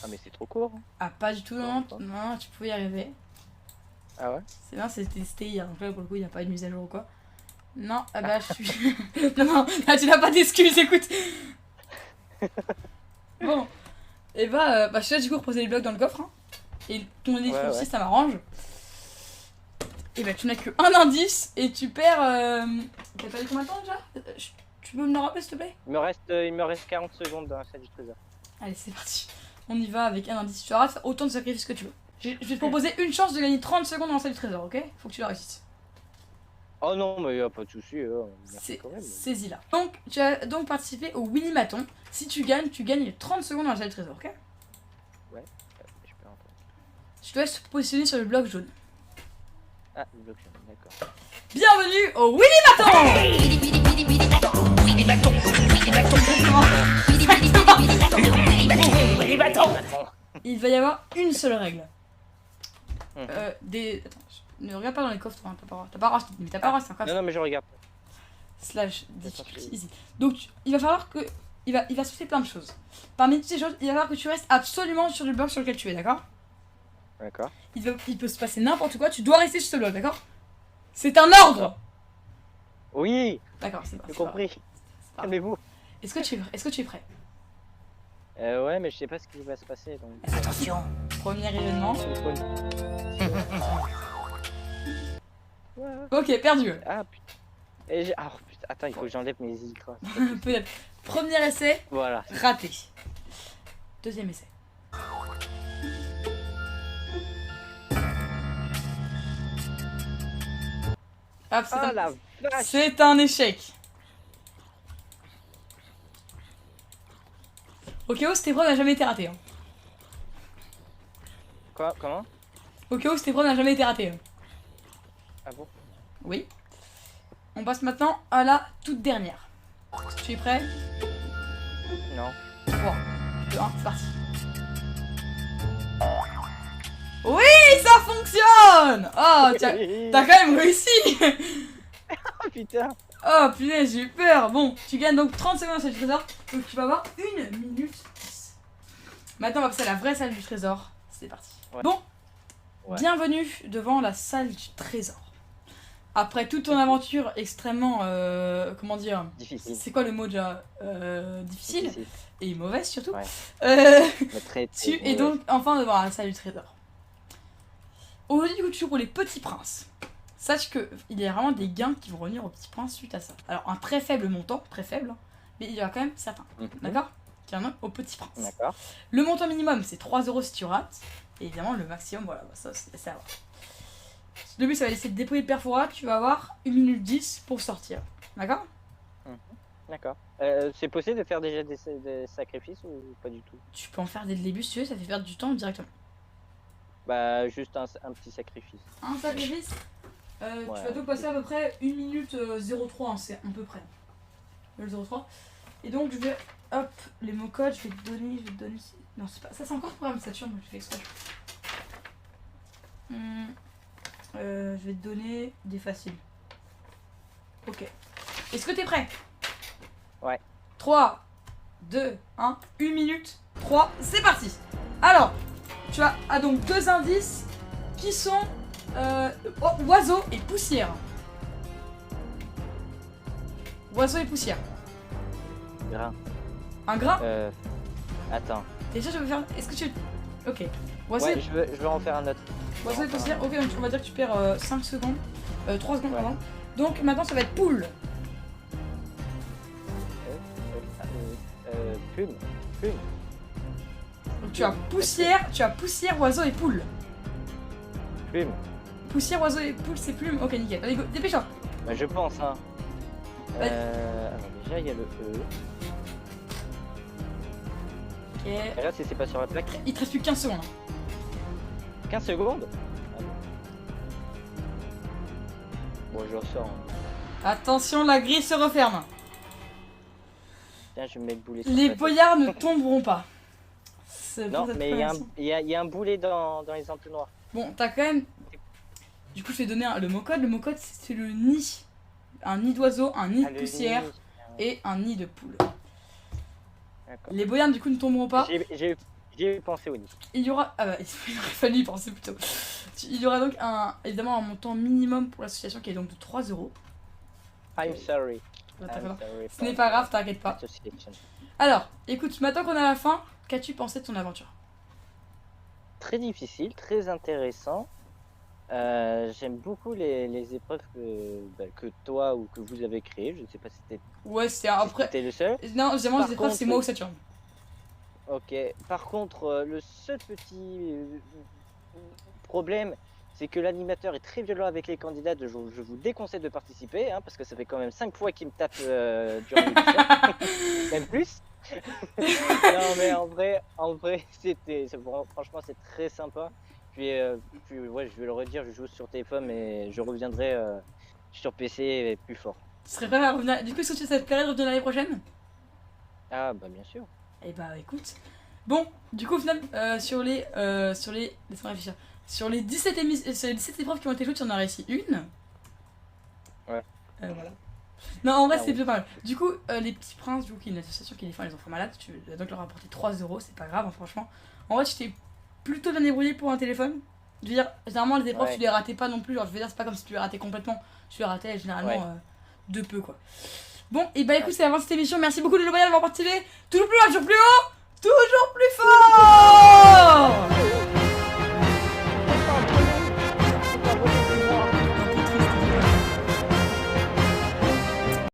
Ah mais c'est trop court. Ah, pas du tout, non, Attends. non, tu pouvais y arriver. Ah ouais. C'est bien, c'était hier, donc là pour le coup il n'y a pas eu de mise à jour ou quoi. Non, ah bah je suis... non, non, là, tu n'as pas d'excuses, écoute. Bon. Et bah, je te laisse du coup reposer les blocs dans le coffre. Hein. Et ton indice Ouais, aussi, ouais. ça m'arrange. Et bah tu n'as que un indice et tu perds... T'as perdu combien de temps déjà? Tu peux me le rappeler s'il te plaît? Il me reste 40 secondes dans la salle du trésor. Allez, c'est parti. On y va avec un indice. Tu auras autant de sacrifices que tu veux. Je vais te proposer une chance de gagner 30 secondes dans la salle du trésor, ok? Faut que tu la réussisses. Oh non, mais y a pas de souci. Merci quand même. Saisis-la. Donc, tu as donc participé au Willy Maton. Si tu gagnes les 30 secondes dans la salle du trésor, ok? Ouais, je peux entendre. Je te laisse te positionner sur le bloc jaune. Ah, le bloc jaune, d'accord. Bienvenue au Willy Maton! Il va y avoir une seule règle. Attends, ne regarde pas dans les coffres, hein, t'as pas le droit, mais t'as pas le droit, c'est un coffre. Non, non, mais je regarde. Slash difficulty easy. Donc il va falloir que... Il va se passer plein de choses. Parmi toutes ces choses, il va falloir que tu restes absolument sur le bloc sur lequel tu es, d'accord? D'accord. Il peut se passer n'importe quoi, tu dois rester sur ce bloc, d'accord? C'est un ordre! Oui, D'accord, c'est pas j'ai c'est pas compris. grave. Calmez-vous. Est-ce que tu es prêt? Ouais, mais je sais pas ce qui va se passer. Donc... Attention! Premier événement. Ok, perdu. Ah putain. Ah putain, attends, il faut que j'enlève mes icras. Peut-être. Premier essai, Voilà. raté. Deuxième essai. Hop, Ah la vache. c'est un échec. Au cas où cette épreuve n'a jamais été ratée. Hein. Quoi? Comment? Au cas où cette épreuve n'a jamais été ratée. Hein. Ah bon? Oui. On passe maintenant à la toute dernière. Tu es prêt? Non. 3, 2, 1, c'est parti. Oui, ça fonctionne! Oh, t'as quand même réussi! Oh putain. Oh punaise, j'ai eu peur. Bon, tu gagnes donc 30 secondes dans cette trésor. Donc tu vas avoir 1 minute 10. Maintenant, on va passer à la vraie salle du trésor. C'est parti. Ouais. Bon, Ouais. bienvenue devant la salle du trésor. Après toute ton aventure extrêmement, comment dire, Difficile. c'est quoi le mot déjà, difficile et mauvaise surtout. Ouais. Mais très, Tu es donc enfin devant la salle du trésor. Aujourd'hui, du coup, tu joues pour les petits princes. Sache que il y a vraiment des gains qui vont revenir aux petits princes suite à ça. Alors, un très faible montant, très faible, mais il y en a quand même certains, d'accord? Qui en ont aux petits princes. D'accord. Le montant minimum, c'est 3 € si tu rates. Et évidemment, le maximum, voilà, ça, c'est à voir. Le but, ça va laisser te dépouiller le perfora. Tu vas avoir 1 minute 10 pour sortir. D'accord? D'accord. C'est possible de faire déjà des sacrifices ou pas du tout? Tu peux en faire dès le début si tu veux, ça fait perdre du temps directement. Bah, juste un petit sacrifice. Un sacrifice Ouais. Tu vas donc passer à peu près 1 minute 03, hein, c'est à peu près. Le 03. Et donc, je vais. Hop, les mots codes, je vais te donner. Non, c'est pas. Ça, c'est encore programme, ça tue, mais je fais exprès. Je vais te donner des faciles. Ok. Est-ce que t'es prêt? Ouais. 3, 2, 1, 1 minute 3, c'est parti. Alors, tu as donc 2 indices qui sont oiseau et poussière. Oiseau et poussière. Grain. Un grain? Attends. Déjà, je vais faire. Est-ce que tu. Ok. Oiseau, Ouais, je veux en faire un autre. oiseau et poussière. Ok, donc on va dire que tu perds 5 secondes. 3 secondes, Ouais. pardon. Donc maintenant, ça va être poule. Plume. Donc tu as poussière, oiseau et poule. Plume. Poussière, oiseau et poule, c'est plume. Ok, nickel. Allez, go, dépêche-toi. Bah, je pense, hein. Ouais. Alors déjà, il y a le E. Ok. Et là, si c'est pas sur la plaque. Il te reste plus que 15 secondes. 15 secondes. Bon, je ressors. Hein. Attention, la grille se referme. Tiens, je mets le boulet sur Les la tête. boyards ne tomberont pas. C'est Non, pour cette mais il prévention. y a un boulet dans les entonnoirs. Bon, t'as quand même. Du coup, je vais donner le mot code. Le mot code, c'est le nid. Un nid d'oiseau, un nid de le poussière nid. et un nid de poule. D'accord. Les boyards, du coup, ne tomberont pas. J'ai pensé au nid. Il y aura. Ah bah, il aurait fallu y penser plutôt. Il y aura donc évidemment un montant minimum pour l'association qui est donc de 3 €. I'm sorry. Bah, t'as I'm pas- sorry Ce n'est pas grave, t'inquiète pas. Association. Alors, écoute, maintenant qu'on a la fin, qu'as-tu pensé de ton aventure? Très difficile, très intéressant. J'aime beaucoup les épreuves que toi ou que vous avez créées. Je ne sais pas si Ouais, c'était si après. c'était le seul. Non, généralement, Par les épreuves, contre, c'est moi ou Saturne. Ok. Par contre, le seul petit problème, c'est que l'animateur est très violent avec les candidats. Je vous déconseille de participer, hein, parce que ça fait quand même 5 fois qu'il me tape durant l'émission, même plus. Non, mais en vrai, franchement, c'est très sympa. Puis ouais, je vais le redire, je joue sur téléphone, mais je reviendrai sur PC et plus fort. Tu serais prêt à revenir. Du coup, est-ce que ça te plairait de revenir l'année prochaine? Ah bah bien sûr. Eh bah, écoute. Bon, du coup, au final, laisse-moi réfléchir. Sur les 17 sur les 17 épreuves qui ont été jouées, tu en as réussi une. Ouais. Voilà. Non, en vrai, Ah c'était oui. plutôt pas mal. Du coup, les petits princes, du coup, qui est une association qui défend les enfants malades, tu vas donc leur apporter 3 euros, c'est pas grave, hein, franchement. En vrai, tu t'es plutôt bien débrouillé pour un téléphone. Je veux dire, généralement, les épreuves, Ouais. tu les ratais pas non plus. Genre, je veux dire, c'est pas comme si tu les ratais complètement. Tu les ratais généralement Ouais. de peu, quoi. Bon, et bah écoute, c'est la fin de cette émission. Merci beaucoup, Lolo Royal, d'avoir participé. Toujours plus loin, toujours plus haut, toujours plus fort!